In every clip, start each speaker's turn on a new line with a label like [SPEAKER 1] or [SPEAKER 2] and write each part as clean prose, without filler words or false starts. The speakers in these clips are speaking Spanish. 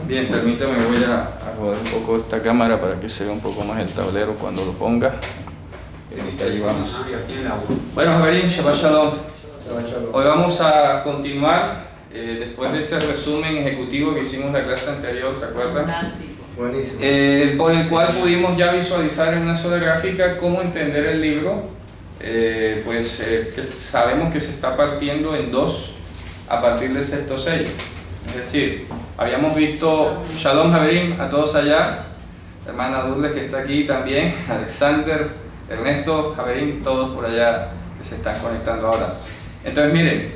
[SPEAKER 1] Bien, permítame, voy a rodar un poco esta cámara para que se vea un poco más el tablero cuando lo ponga. Ahí vamos. Bueno, Javerín, Shabbat Shalom. Hoy vamos a continuar después de ese resumen ejecutivo que hicimos la clase anterior, ¿se acuerdan?
[SPEAKER 2] Buenísimo.
[SPEAKER 1] Por el cual pudimos ya visualizar en una sola gráfica cómo entender el libro. Que sabemos que se está partiendo en dos a partir del sexto sello. Es decir, habíamos visto Shalom Javerín a todos allá, hermana Lourdes que está aquí también, Alexander, Ernesto, Javerín, todos por allá que se están conectando ahora. Entonces miren,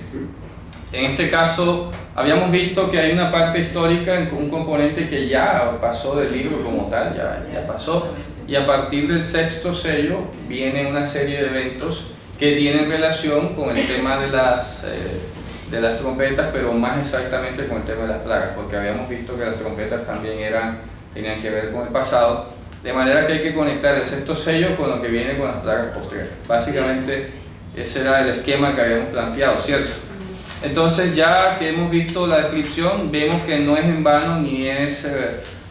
[SPEAKER 1] en este caso habíamos visto que hay una parte histórica, un componente que ya pasó del libro como tal, ya pasó, y a partir del sexto sello viene una serie de eventos que tienen relación con el tema de las trompetas, pero más exactamente con el tema de las plagas, porque habíamos visto que las trompetas también tenían que ver con el pasado, de manera que hay que conectar el sexto sello con lo que viene con las plagas posteriores. Básicamente ese era el esquema que habíamos planteado, ¿cierto? Entonces, ya que hemos visto la descripción, vemos que no es en vano ni es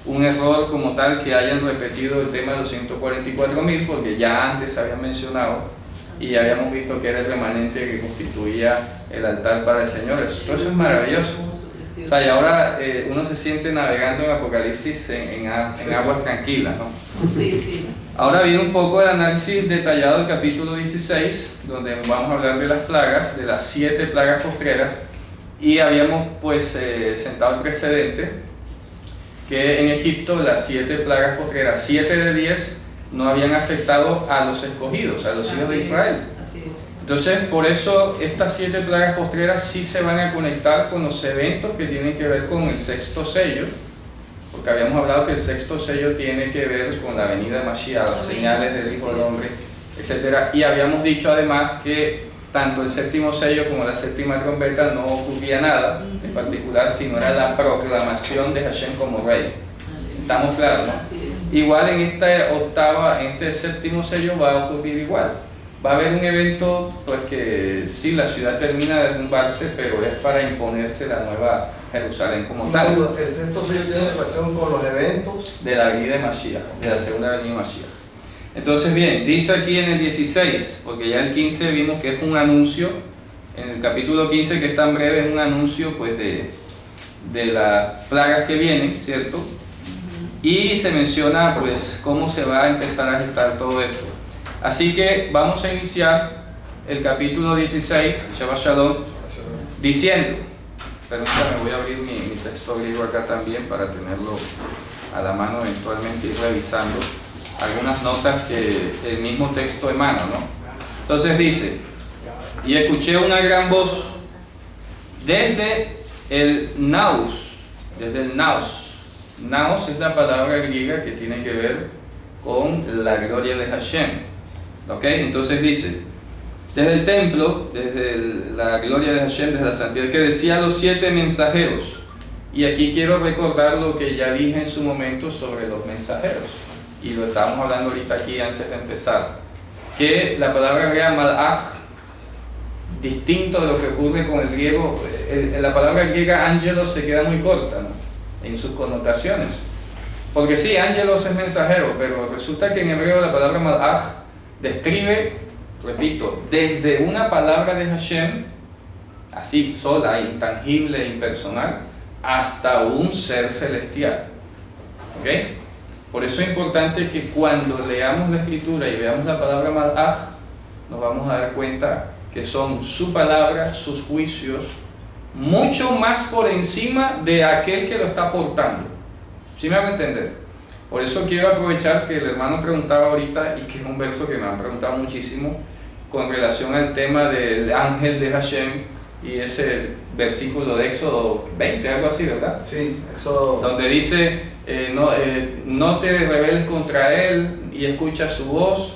[SPEAKER 1] un error como tal que hayan repetido el tema de los 144.000, porque ya antes se había mencionado y habíamos visto que era el remanente que constituía el altar para el Señor. Eso es maravilloso. O sea, y ahora uno se siente navegando en Apocalipsis en aguas tranquilas, ¿no?
[SPEAKER 3] Sí, sí.
[SPEAKER 1] Ahora viene un poco el análisis detallado del capítulo 16, donde vamos a hablar de las plagas, de las 7 plagas postreras, y habíamos pues sentado el precedente que en Egipto las 7 plagas postreras, 7 de 10, no habían afectado a los escogidos, a los hijos de Israel.
[SPEAKER 3] Así es.
[SPEAKER 1] Entonces, por eso estas 7 plagas postreras sí se van a conectar con los eventos que tienen que ver con el sexto sello, porque habíamos hablado que el sexto sello tiene que ver con la venida de Mashiach, las señales del Hijo del Hombre, etc. Y habíamos dicho además que tanto el séptimo sello como la séptima trompeta no ocurría nada en particular, sino era la proclamación de Hashem como rey. ¿Estamos claros, no? Igual en esta octava, en este séptimo sello va a ocurrir igual. Va a haber un evento, pues que sí, la ciudad termina de derrumbarse, pero es para imponerse la nueva Jerusalén como tal.
[SPEAKER 2] El sexto sello tiene relación con los eventos
[SPEAKER 1] De la venida de Mashiach, de la segunda venida de Mashiach. Entonces, bien, dice aquí en el 16, porque ya el 15 vimos que es un anuncio, en el capítulo 15, que es tan breve, es un anuncio pues de las plagas que vienen, ¿cierto? Y se menciona pues cómo se va a empezar a gestar todo esto. Así que vamos a iniciar el capítulo 16, Shabbat Shalom, diciendo, permítame, voy a abrir mi texto griego acá también para tenerlo a la mano eventualmente y revisando algunas notas que el mismo texto emana, ¿no? Entonces dice, y escuché una gran voz desde el naus, naos es la palabra griega que tiene que ver con la gloria de Hashem. ¿Ok? Entonces dice, desde el templo, desde la gloria de Hashem, desde la santidad, que decía a los 7 mensajeros. Y aquí quiero recordar lo que ya dije en su momento sobre los mensajeros. Y lo estábamos hablando ahorita aquí antes de empezar. Que la palabra griega malach, distinto de lo que ocurre con el griego, la palabra griega ángelos se queda muy corta, ¿no? En sus connotaciones. Porque sí, ángelos es mensajero, pero resulta que en hebreo la palabra malach describe, repito, desde una palabra de Hashem, así sola, intangible, impersonal, hasta un ser celestial. ¿Ok? Por eso es importante que cuando leamos la escritura y veamos la palabra malach, nos vamos a dar cuenta que son su palabra, sus juicios, mucho más por encima de aquel que lo está aportando. ¿Sí me hago entender? Por eso quiero aprovechar que el hermano preguntaba ahorita, y que es un verso que me han preguntado muchísimo, con relación al tema del ángel de Hashem, y ese versículo de Éxodo 20, algo así, ¿verdad?
[SPEAKER 2] Sí, Éxodo.
[SPEAKER 1] Donde dice, no te rebeles contra él y escucha su voz.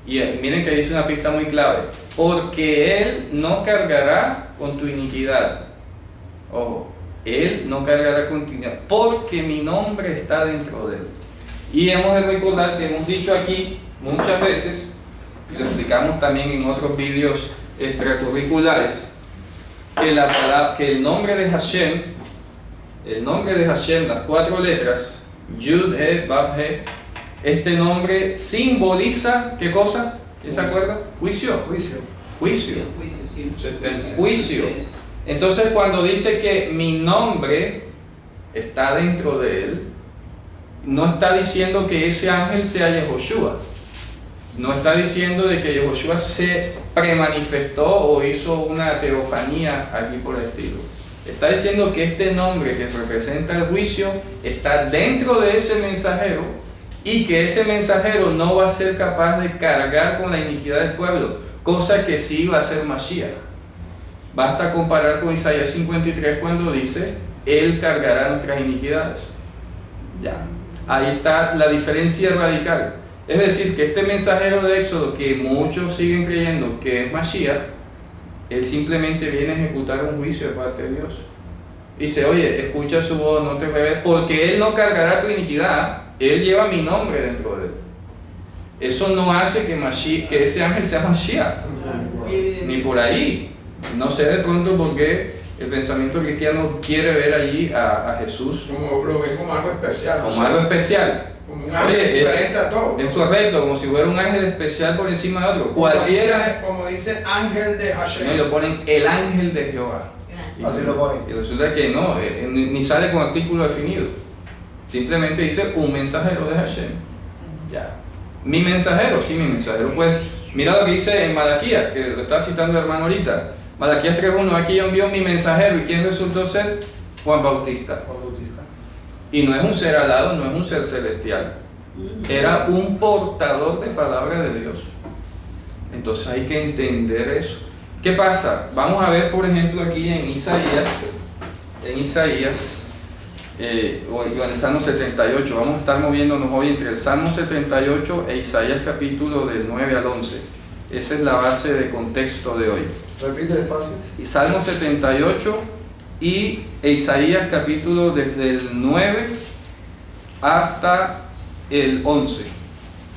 [SPEAKER 1] Y miren que dice una pista muy clave, porque él no cargará con tu iniquidad. Ojo, él no cargará con tu iniquidad, porque mi nombre está dentro de él. Y hemos de recordar que hemos dicho aquí muchas veces, y lo explicamos también en otros vídeos extracurriculares, que el nombre de Hashem el nombre de Hashem, las 4 letras, Yud, He, Vav, He, este nombre simboliza, ¿qué cosa? ¿Quién se acuerda? Juicio. Juicio. Juicio. Entonces cuando dice que mi nombre está dentro de él, no está diciendo que ese ángel sea Yehoshua. No está diciendo de que Yehoshua se premanifestó o hizo una teofanía aquí por el estilo. Está diciendo que este nombre que representa el juicio está dentro de ese mensajero y que ese mensajero no va a ser capaz de cargar con la iniquidad del pueblo, cosa que sí va a ser Mashiach. Basta comparar con Isaías 53 cuando dice, Él cargará nuestras iniquidades. Ya, ahí está la diferencia radical. Es decir, que este mensajero de Éxodo, que muchos siguen creyendo que es Mashiach, él simplemente viene a ejecutar un juicio de parte de Dios. Dice, oye, escucha su voz, no te rebeles, porque Él no cargará tu iniquidad, Él lleva mi nombre dentro de Él. Eso no hace que ese ángel sea Mashiach, ni por ahí. No sé de pronto por qué el pensamiento cristiano quiere ver allí a Jesús
[SPEAKER 3] como lo ve como algo especial.
[SPEAKER 1] Como algo especial.
[SPEAKER 3] Como un ángel diferente a todos.
[SPEAKER 1] Es correcto, como si fuera un ángel especial por encima de otro.
[SPEAKER 3] Como dice ángel de Hashem.
[SPEAKER 1] No, y lo ponen el ángel de Jehová.
[SPEAKER 2] Así lo ponen.
[SPEAKER 1] Y resulta que no, ni sale con artículo definido. Simplemente dice un mensajero de Hashem. Ya. Mi mensajero, sí, mi mensajero. Pues mira lo que dice en Malaquías, que lo estaba citando el hermano ahorita. Malaquías 3.1, aquí yo envío mi mensajero. ¿Y quién resultó ser? Juan Bautista. Y no es un ser alado, no es un ser celestial. Era un portador de palabra de Dios. Entonces hay que entender eso. ¿Qué pasa? Vamos a ver, por ejemplo, aquí en Isaías, o en el Salmo 78. Vamos a estar moviéndonos hoy entre el Salmo 78 e Isaías capítulo del 9 al 11. Esa es la base de contexto de hoy.
[SPEAKER 2] Repite despacio.
[SPEAKER 1] Salmo 78 y Isaías capítulo desde el 9 hasta el 11.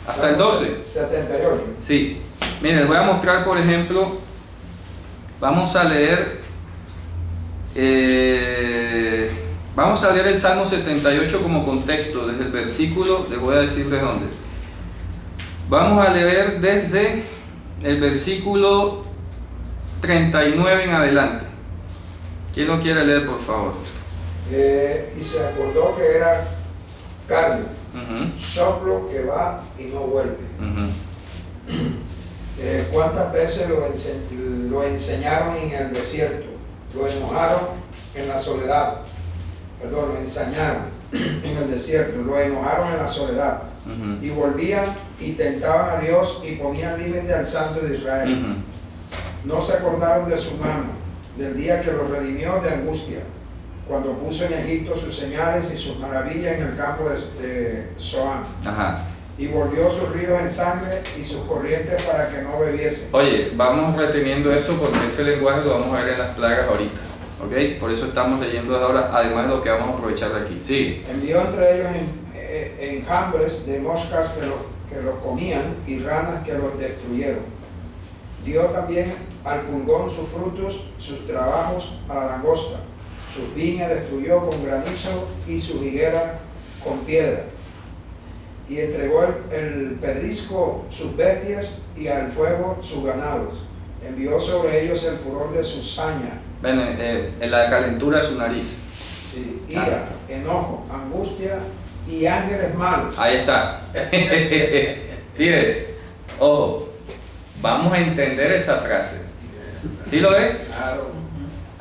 [SPEAKER 1] Hasta el 12.
[SPEAKER 3] 78.
[SPEAKER 1] Sí. Miren, les voy a mostrar, por ejemplo, vamos a leer el Salmo 78 como contexto, desde el versículo, les voy a decir de dónde. Vamos a leer desde el versículo 39 en adelante. ¿Quién lo quiere leer, por favor?
[SPEAKER 3] Y se acordó que era carne, soplo que va y no vuelve. ¿Cuántas veces lo enseñaron en el desierto? Lo enojaron en la soledad. Perdón, lo ensañaron en el desierto, lo enojaron en la soledad. Y volvían y tentaban a Dios y ponían límite al Santo de Israel. No se acordaron de su mano, del día que los redimió de angustia, cuando puso en Egipto sus señales y sus maravillas en el campo de Zoán. Y volvió sus ríos en sangre y sus corrientes para que no bebiesen.
[SPEAKER 1] Oye, vamos reteniendo eso porque ese lenguaje lo vamos a ver en las plagas ahorita, ¿ok? Por eso estamos leyendo ahora, además de lo que vamos a aprovechar de aquí. Sí.
[SPEAKER 3] Envió entre ellos enjambres de moscas que los comían y ranas que los destruyeron. Dio también al pulgón sus frutos, sus trabajos a la langosta. Sus viñas destruyó con granizo y su higuera con piedra. Y entregó el pedrisco sus bestias y al fuego sus ganados. Envió sobre ellos el furor de su saña.
[SPEAKER 1] Ven, en la calentura de su nariz.
[SPEAKER 3] Sí, ira, enojo, angustia y ángeles malos.
[SPEAKER 1] Ahí está. Fíjate, ojo, vamos a entender esa frase. ¿Sí lo ves?
[SPEAKER 3] Claro.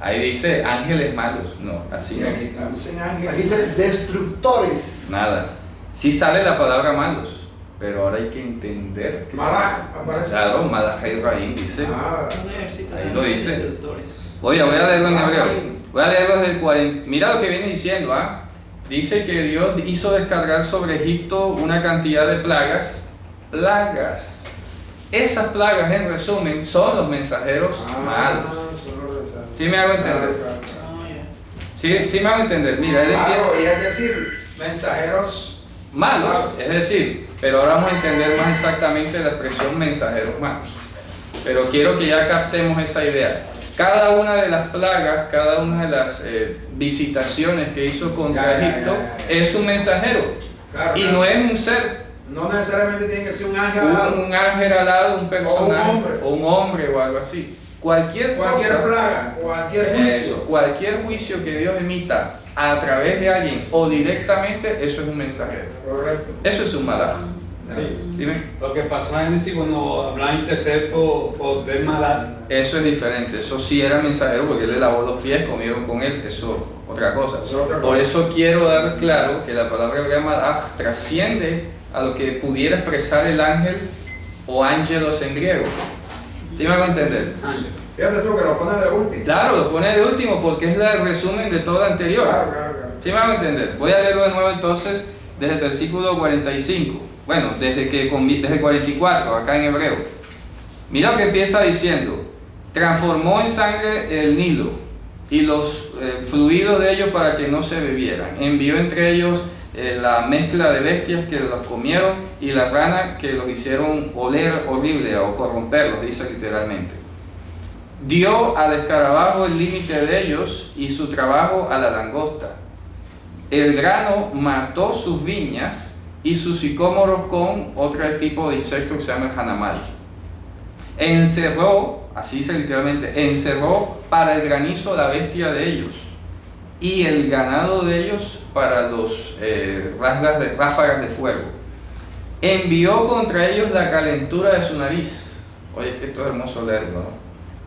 [SPEAKER 1] Ahí dice ángeles malos. No, así no.
[SPEAKER 3] Aquí
[SPEAKER 2] Aquí dice destructores.
[SPEAKER 1] Nada. Sí sale la palabra malos, pero ahora hay que entender que
[SPEAKER 3] Malach aparece.
[SPEAKER 1] Claro, Malach Ibrahim dice. Ahí lo dice. Oye, voy a leerlo en hebreo. Voy a leerlo desde el 40. Mira lo que viene diciendo, ¿ah? Dice que Dios hizo descargar sobre Egipto una cantidad de plagas. Plagas. Esas plagas, en resumen, son los mensajeros malos. ¿Sí me hago entender? Sí me hago entender. Mira, él empieza.
[SPEAKER 3] Y es decir, mensajeros
[SPEAKER 1] malos, es decir, pero ahora vamos a entender más exactamente la expresión mensajeros malos. Pero quiero que ya captemos esa idea. Cada una de las plagas, cada una de las visitaciones que hizo contra Egipto es un mensajero.
[SPEAKER 3] Claro,
[SPEAKER 1] Y
[SPEAKER 3] claro.
[SPEAKER 1] no es un ser,
[SPEAKER 3] No necesariamente tiene que ser un ángel al lado.
[SPEAKER 1] un ángel alado, un personaje,
[SPEAKER 3] o un hombre.
[SPEAKER 1] o algo así. Cualquier
[SPEAKER 3] Cualquier
[SPEAKER 1] cosa,
[SPEAKER 3] plaga, cualquier
[SPEAKER 1] eso,
[SPEAKER 3] juicio.
[SPEAKER 1] cualquier juicio que Dios emita a través de alguien o directamente, eso es un mensajero.
[SPEAKER 3] Correcto.
[SPEAKER 1] Eso es un malaj. Dime.
[SPEAKER 4] Lo que pasó en Génesis cuando Abraham interceptó por del Malat.
[SPEAKER 1] Eso es diferente, eso sí era mensajero porque él le lavó los pies, comieron con él, eso otra cosa.
[SPEAKER 3] Eso es otra
[SPEAKER 1] Por
[SPEAKER 3] cosa.
[SPEAKER 1] eso quiero dar claro que la palabra hebrea malach trasciende a lo que pudiera expresar el ángel o ángelos en griego. ¿Sí me hago entender?
[SPEAKER 3] Fíjate tú que lo pones de último.
[SPEAKER 1] Claro, lo pone de último porque es el resumen de todo lo anterior.
[SPEAKER 3] Claro, claro, claro.
[SPEAKER 1] ¿Sí me hago entender? Voy a leerlo de nuevo entonces desde el versículo 45. Bueno, desde el 44, acá en hebreo. Mira lo que empieza diciendo: transformó en sangre el Nilo y los fluidos de ellos para que no se bebieran. Envió entre ellos la mezcla de bestias que los comieron y la rana que los hicieron oler horrible o corromperlos, dice literalmente. Dio al escarabajo el límite de ellos y su trabajo a la langosta. El grano mató sus viñas y sus sicómoros con otro tipo de insecto que se llama el hanamal. Encerró, así dice literalmente, encerró para el granizo la bestia de ellos y el ganado de ellos para los ráfagas de fuego. Envió contra ellos la calentura de su nariz. Oye, es que esto es hermoso leerlo, ¿no?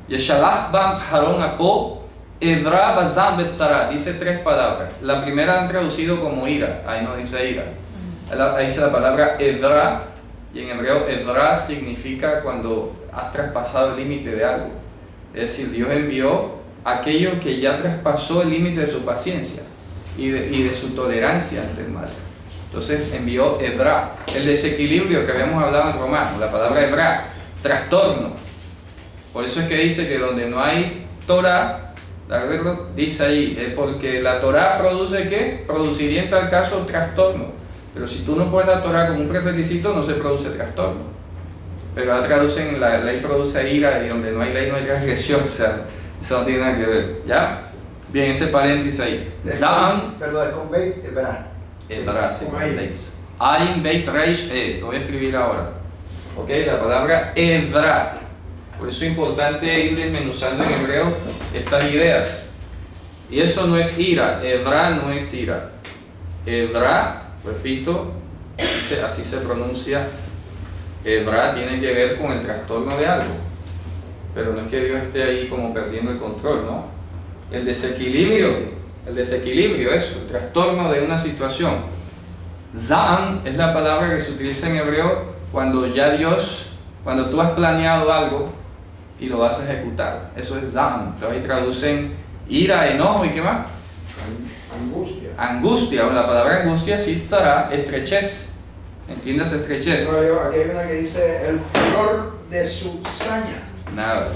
[SPEAKER 1] Yeshalach bam haron apo edra bazam betzara. Dice tres palabras. La primera la han traducido como ira, ahí no dice ira. Ahí dice la palabra edra, y en hebreo edra significa cuando has traspasado el límite de algo. Es decir, Dios envió aquello que ya traspasó el límite de su paciencia y de su tolerancia ante el mal. Entonces envió edra, el desequilibrio que habíamos hablado en Romanos, la palabra edra, trastorno. Por eso es que dice que donde no hay Torah, ¿de acuerdo? Dice ahí, porque la Torah produce ¿qué? Produciría en tal caso trastorno. Pero si tú no pones la Torah como un prerequisito, no se produce trastorno. Pero la traducen, la ley produce ira y donde no hay ley no hay transgresión, o sea, eso no tiene nada que ver, ¿ya? Bien, ese paréntesis ahí. Zam,
[SPEAKER 2] Perdón, es con Beit, verá.
[SPEAKER 1] Edra, sí,
[SPEAKER 3] Con ahí.
[SPEAKER 1] Beitz. Ain Beit Reish lo voy a escribir ahora. Ok, la palabra Edra. Por eso es importante ir desmenuzando en hebreo estas ideas. Y eso no es ira, Edra no es ira. Edra, repito, así se pronuncia. Edra tiene que ver con el trastorno de algo. Pero no es que Dios esté ahí como perdiendo el control, ¿no? El desequilibrio, eso, el trastorno de una situación. Za'am es la palabra que se utiliza en hebreo cuando cuando tú has planeado algo y lo vas a ejecutar. Eso es za'am. Entonces ahí traducen ira, enojo y ¿qué más?
[SPEAKER 3] Angustia.
[SPEAKER 1] Angustia, o la palabra angustia sí tzara, estrechez. ¿Entiendes? Estrechez.
[SPEAKER 3] Aquí hay una que dice el furor de su saña.
[SPEAKER 1] Nada.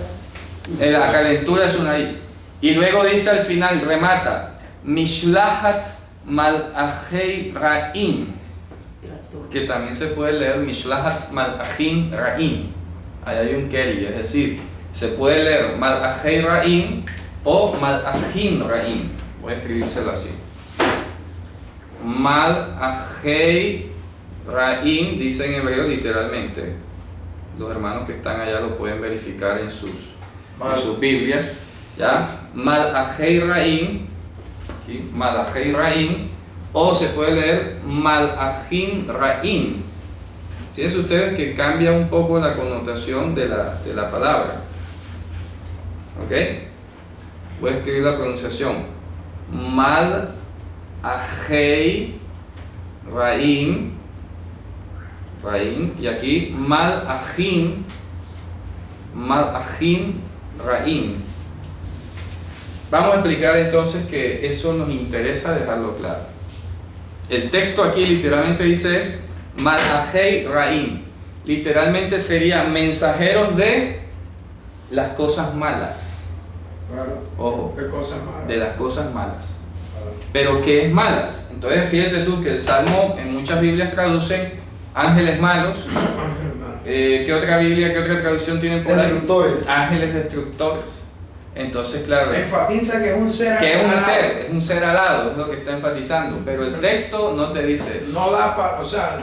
[SPEAKER 1] La calentura de su nariz. Y luego dice al final, remata, Mishlahat malachei ra'im, que también se puede leer Mishlahat malachim ra'im. Ahí hay un keri, es decir, se puede leer malachei ra'im o malachim ra'im. Voy a escribírselo así. Malachei ra'im dice en hebreo literalmente. Los hermanos que están allá lo pueden verificar en sus Biblias, ¿ya? Malachei Ra'im, ¿sí? Malachei Ra'im, o se puede leer Malachim Ra'im. Fíjense ustedes que cambia un poco la connotación de la palabra. ¿Ok? Voy a escribir la pronunciación. Malachei Ra'im. Y aquí malachim ra'im. Vamos a explicar entonces que eso nos interesa dejarlo claro. El texto aquí literalmente dice es malachei ra'im. Literalmente sería mensajeros de las cosas malas.
[SPEAKER 3] Claro.
[SPEAKER 1] Ojo,
[SPEAKER 3] De cosas malas.
[SPEAKER 1] de las cosas malas. Pero ¿qué es malas? Entonces fíjate tú que el Salmo en muchas Biblias traducen ángeles malos. ¿Qué otra Biblia, qué otra traducción tienen por ahí?
[SPEAKER 2] Destructores.
[SPEAKER 1] Ángeles destructores. Entonces, claro,
[SPEAKER 3] Enfatiza que es un ser
[SPEAKER 1] que
[SPEAKER 3] alado.
[SPEAKER 1] es un ser alado, es lo que está enfatizando, pero el texto no te dice eso.
[SPEAKER 3] No da para, o sea,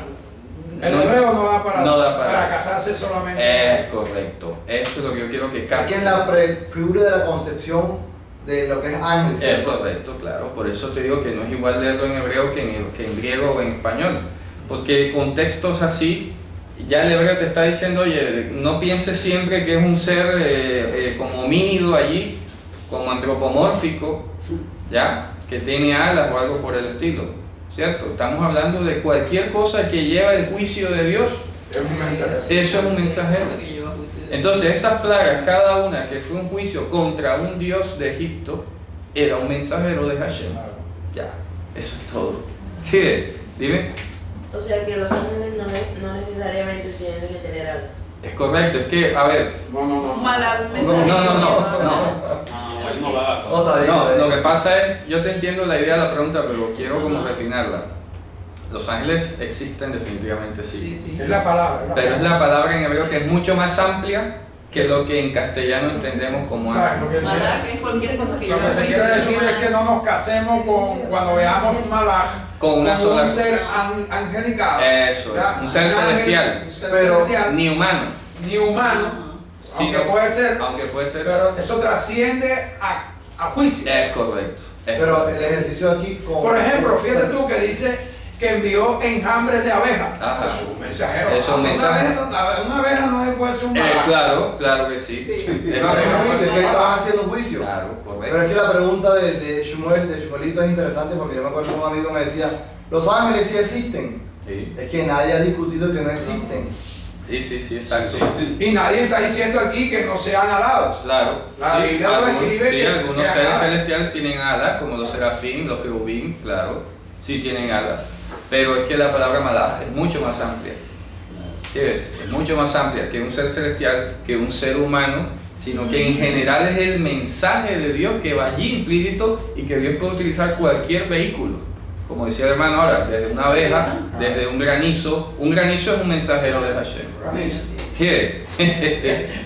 [SPEAKER 3] el
[SPEAKER 1] No-
[SPEAKER 3] hebreo no da para,
[SPEAKER 1] no da para
[SPEAKER 3] para
[SPEAKER 1] eso.
[SPEAKER 3] casarse solamente.
[SPEAKER 1] Es correcto, eso es lo que yo quiero que
[SPEAKER 2] Aquí
[SPEAKER 1] capten.
[SPEAKER 2] es la figura de la concepción de lo que es ángel.
[SPEAKER 1] Es
[SPEAKER 2] ¿cierto?
[SPEAKER 1] correcto, claro, por eso te digo que no es igual leerlo en hebreo que en griego o en español, porque con textos así, ya el hebreo te está diciendo, oye, no pienses siempre que es un ser como homínido allí, como antropomórfico, ¿ya? Que tiene alas o algo por el estilo, ¿cierto? Estamos hablando de cualquier cosa que lleva el juicio de Dios,
[SPEAKER 3] Es un mensaje.
[SPEAKER 1] eso es un mensajero.
[SPEAKER 5] Que lleva juicio de Dios.
[SPEAKER 1] Entonces estas plagas, cada una que fue un juicio contra un dios de Egipto, era un mensajero de Hashem.
[SPEAKER 3] Claro.
[SPEAKER 1] Ya, eso es todo. Sí, dime.
[SPEAKER 6] O sea que los ángeles no necesariamente tienen que tener alas.
[SPEAKER 1] Es correcto, es que, a ver,
[SPEAKER 3] No.
[SPEAKER 5] Un malar, un
[SPEAKER 1] no,
[SPEAKER 5] mensaje.
[SPEAKER 1] no, no,
[SPEAKER 4] No, él no va a
[SPEAKER 2] Otra vez,
[SPEAKER 1] no, lo que pasa es, yo te entiendo la idea de la pregunta, pero quiero como refinarla. Los ángeles existen definitivamente,
[SPEAKER 5] Sí,
[SPEAKER 1] sí.
[SPEAKER 5] sí.
[SPEAKER 3] Es la palabra.
[SPEAKER 1] Pero es la palabra en hebreo que es mucho más amplia que lo que en castellano entendemos como
[SPEAKER 3] ¿Sabes?
[SPEAKER 1] ángel.
[SPEAKER 3] Lo que,
[SPEAKER 5] Malaj es cualquier cosa que
[SPEAKER 3] lo
[SPEAKER 5] lleva
[SPEAKER 3] que se
[SPEAKER 5] juicio.
[SPEAKER 3] quiere decir es que no nos casemos con, cuando veamos un malaj,
[SPEAKER 1] Con una sola-
[SPEAKER 3] un ser angelical.
[SPEAKER 1] Eso es,
[SPEAKER 3] ¿ya?
[SPEAKER 1] un ser
[SPEAKER 3] ángel,
[SPEAKER 1] celestial.
[SPEAKER 3] un ser
[SPEAKER 2] Pero
[SPEAKER 3] celestial,
[SPEAKER 1] Ni humano,
[SPEAKER 3] ni humano,
[SPEAKER 1] Sí,
[SPEAKER 3] aunque
[SPEAKER 1] no.
[SPEAKER 3] puede ser,
[SPEAKER 1] aunque puede ser.
[SPEAKER 3] pero eso trasciende a juicio.
[SPEAKER 1] Es correcto. es
[SPEAKER 2] Pero
[SPEAKER 1] correcto.
[SPEAKER 2] el ejercicio aquí con...
[SPEAKER 3] Por ejemplo, fíjate tú que dice que envió enjambres de abeja.
[SPEAKER 1] Ajá.
[SPEAKER 3] Es un mensajero.
[SPEAKER 1] Es un mensaje.
[SPEAKER 3] Una abeja no puede ser un malaj.
[SPEAKER 1] Claro, claro que sí.
[SPEAKER 5] Sí.
[SPEAKER 1] Es
[SPEAKER 2] No,
[SPEAKER 1] correcto.
[SPEAKER 2] no dice que estaban haciendo juicio.
[SPEAKER 1] Claro,
[SPEAKER 2] Pero
[SPEAKER 1] correcto.
[SPEAKER 2] es que la pregunta de Shmuelito es interesante porque yo me acuerdo que un amigo me decía, los ángeles sí existen.
[SPEAKER 1] Sí,
[SPEAKER 2] Es que nadie ha discutido que no existen.
[SPEAKER 1] sí, exacto.
[SPEAKER 3] Y nadie está diciendo aquí que no sean alados.
[SPEAKER 1] Claro.
[SPEAKER 3] La
[SPEAKER 1] sí,
[SPEAKER 3] Biblia lo
[SPEAKER 1] algunos,
[SPEAKER 3] describe
[SPEAKER 1] sí,
[SPEAKER 3] que
[SPEAKER 1] algunos
[SPEAKER 3] que
[SPEAKER 1] seres
[SPEAKER 3] acá-
[SPEAKER 1] celestiales tienen alas, como los serafín, los querubín, claro, sí tienen alas. Pero es que la palabra malaj es mucho más amplia. ¿Qué ves? Es mucho más amplia que un ser celestial, que un ser humano, sino que en general es el mensaje de Dios que va allí implícito y que Dios puede utilizar cualquier vehículo. Como decía el hermano ahora, desde una abeja, desde un granizo es un mensajero de Hashem.
[SPEAKER 3] Granizo.
[SPEAKER 1] ¿Sí?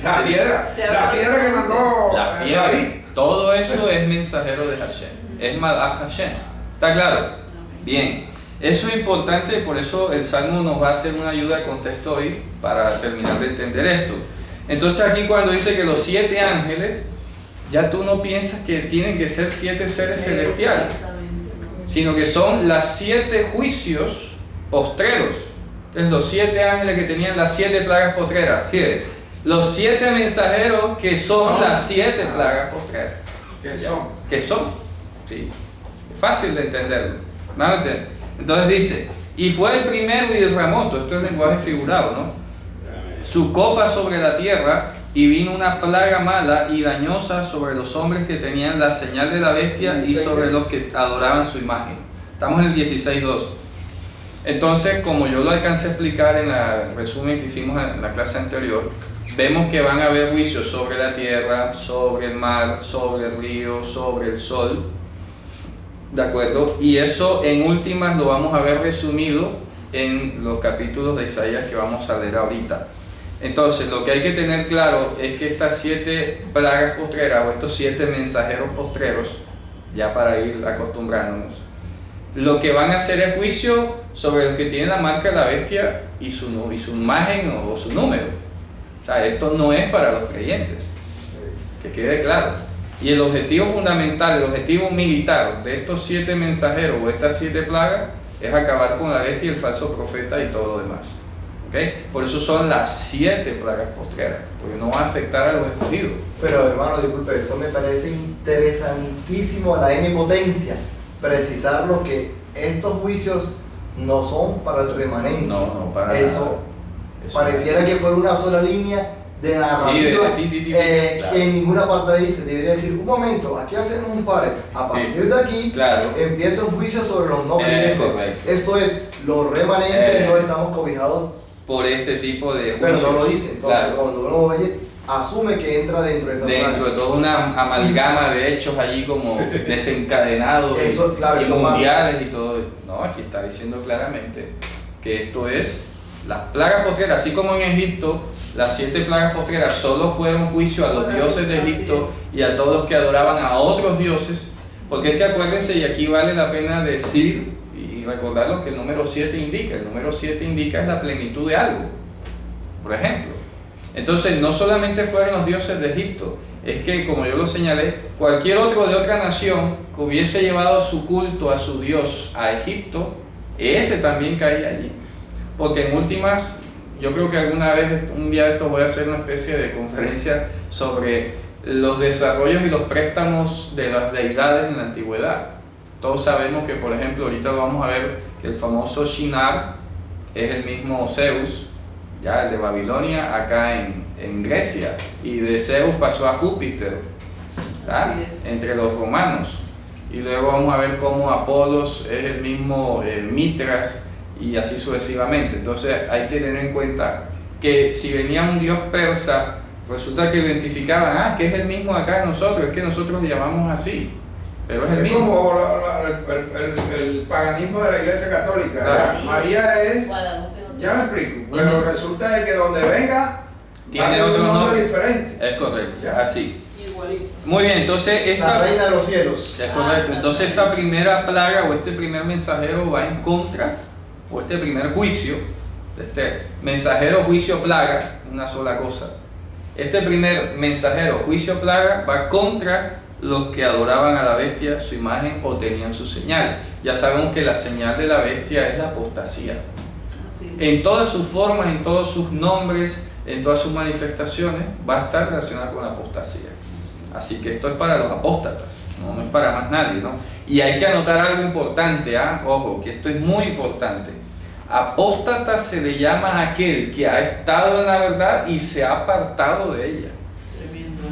[SPEAKER 3] La piedra.
[SPEAKER 5] Se
[SPEAKER 3] La
[SPEAKER 5] habla-
[SPEAKER 3] piedra que mandó
[SPEAKER 1] La piedra,
[SPEAKER 3] David.
[SPEAKER 1] todo eso es mensajero de Hashem, es Malach Hashem. ¿Está claro? Bien, eso es importante, por eso el Salmo nos va a hacer una ayuda de contexto hoy para terminar de entender esto. Entonces aquí cuando dice que los 7 ángeles, ya tú no piensas que tienen que ser 7 seres celestiales,
[SPEAKER 6] Exactamente.
[SPEAKER 1] sino que son las 7 juicios postreros. Entonces los 7 ángeles que tenían las 7 plagas postreras, ¿sí? Los 7 mensajeros que son las 7 plagas postreras.
[SPEAKER 3] ¿Qué son?
[SPEAKER 1] ¿Qué son? Sí, es fácil de entenderlo. ¿Me entiendes? Entonces dice, y fue el primero y derramó, todo esto es lenguaje figurado, ¿no? Su copa sobre la tierra, y vino una plaga mala y dañosa sobre los hombres que tenían la señal de la bestia y sobre los que adoraban su imagen. Estamos en el 16.2. Entonces, como yo lo alcancé a explicar en el resumen que hicimos en la clase anterior, vemos que van a haber juicios sobre la tierra, sobre el mar, sobre el río, sobre el sol. ¿De acuerdo? Y eso en últimas lo vamos a ver resumido en los capítulos de Isaías que vamos a leer ahorita. Entonces, lo que hay que tener claro es que estas 7 plagas postreras o estos 7 mensajeros postreros, ya para ir acostumbrándonos, lo que van a hacer es juicio sobre los que tienen la marca de la bestia y su imagen o su número. O sea, esto no es para los creyentes, que quede claro. Y el objetivo fundamental, el objetivo militar de estos 7 mensajeros o estas 7 plagas es acabar con la bestia y el falso profeta y todo lo demás. ¿Okay? Por eso son las 7 plagas postreras, porque no va a afectar a los escogidos.
[SPEAKER 2] Pero hermano, disculpe, eso me parece interesantísimo, la N potencia, precisarlo que estos juicios no son para el remanente.
[SPEAKER 1] No, para nada.
[SPEAKER 2] Eso pareciera que fuera una sola línea de narrativa
[SPEAKER 1] claro.
[SPEAKER 2] que en ninguna parte dice, debería decir, un momento, aquí hacemos un par, a partir de aquí
[SPEAKER 1] Claro.
[SPEAKER 2] empieza un juicio sobre los no creyentes.
[SPEAKER 1] Correcto.
[SPEAKER 2] Esto es, los remanentes no estamos cobijados,
[SPEAKER 1] Por este tipo de
[SPEAKER 2] pero
[SPEAKER 1] juicios.
[SPEAKER 2] no lo dice. Entonces,
[SPEAKER 1] Claro.
[SPEAKER 2] cuando uno oye, asume que entra dentro de esa
[SPEAKER 1] Dentro de toda una amalgama de hechos allí como desencadenados
[SPEAKER 2] Eso, claro,
[SPEAKER 1] y
[SPEAKER 2] eso
[SPEAKER 1] mundiales y todo. No, aquí está diciendo claramente que esto es Las plagas postreras, así como en Egipto, las 7 plagas postreras solo fueron juicio a los dioses de Egipto y a todos los que adoraban a otros dioses, porque es que acuérdense, y aquí vale la pena decir y recordar lo que el número 7 indica. El número 7 indica la plenitud de algo, por ejemplo. Entonces, no solamente fueron los dioses de Egipto, es que, como yo lo señalé, cualquier otro de otra nación que hubiese llevado su culto a su dios a Egipto, ese también caía allí. Porque en últimas, yo creo que alguna vez, un día de esto voy a hacer una especie de conferencia sobre los desarrollos y los préstamos de las deidades en la antigüedad. Todos sabemos que, por ejemplo, ahorita vamos a ver que el famoso Shinar es el mismo Zeus, ya el de Babilonia, acá en Grecia, y de Zeus pasó a Júpiter, ¿tá? Entre los romanos. Y luego vamos a ver cómo Apolos es el mismo Mitras, y así sucesivamente. Entonces hay que tener en cuenta que si venía un dios persa, resulta que lo identificaban, que es el mismo acá de nosotros, es que nosotros le llamamos así, pero es el mismo.
[SPEAKER 3] Como el paganismo de la Iglesia Católica.
[SPEAKER 1] Claro.
[SPEAKER 3] María es,
[SPEAKER 6] Guadalupe no
[SPEAKER 3] ya me explico, pero resulta de que donde venga
[SPEAKER 1] Tiene
[SPEAKER 3] va a tener
[SPEAKER 1] otro
[SPEAKER 3] un nombre
[SPEAKER 1] nombre.
[SPEAKER 3] diferente.
[SPEAKER 1] Es correcto, así.
[SPEAKER 5] Igualito.
[SPEAKER 1] Muy bien, entonces
[SPEAKER 2] La
[SPEAKER 1] esta...
[SPEAKER 2] reina de los cielos.
[SPEAKER 1] Es correcto. Entonces esta primera plaga o este primer mensajero va en contra, o este primer juicio, este mensajero, juicio, plaga, una sola cosa. Este primer mensajero, juicio, plaga, va contra los que adoraban a la bestia, su imagen o tenían su señal. Ya sabemos que la señal de la bestia es la apostasía.
[SPEAKER 5] Así es.
[SPEAKER 1] En todas sus formas, en todos sus nombres, en todas sus manifestaciones, va a estar relacionada con la apostasía. Así que esto es para los apóstatas, no es para más nadie, ¿no? Y hay que anotar algo importante, ojo, que esto es muy importante. Apóstata se le llama a aquel que ha estado en la verdad y se ha apartado de ella.
[SPEAKER 5] Tremendo.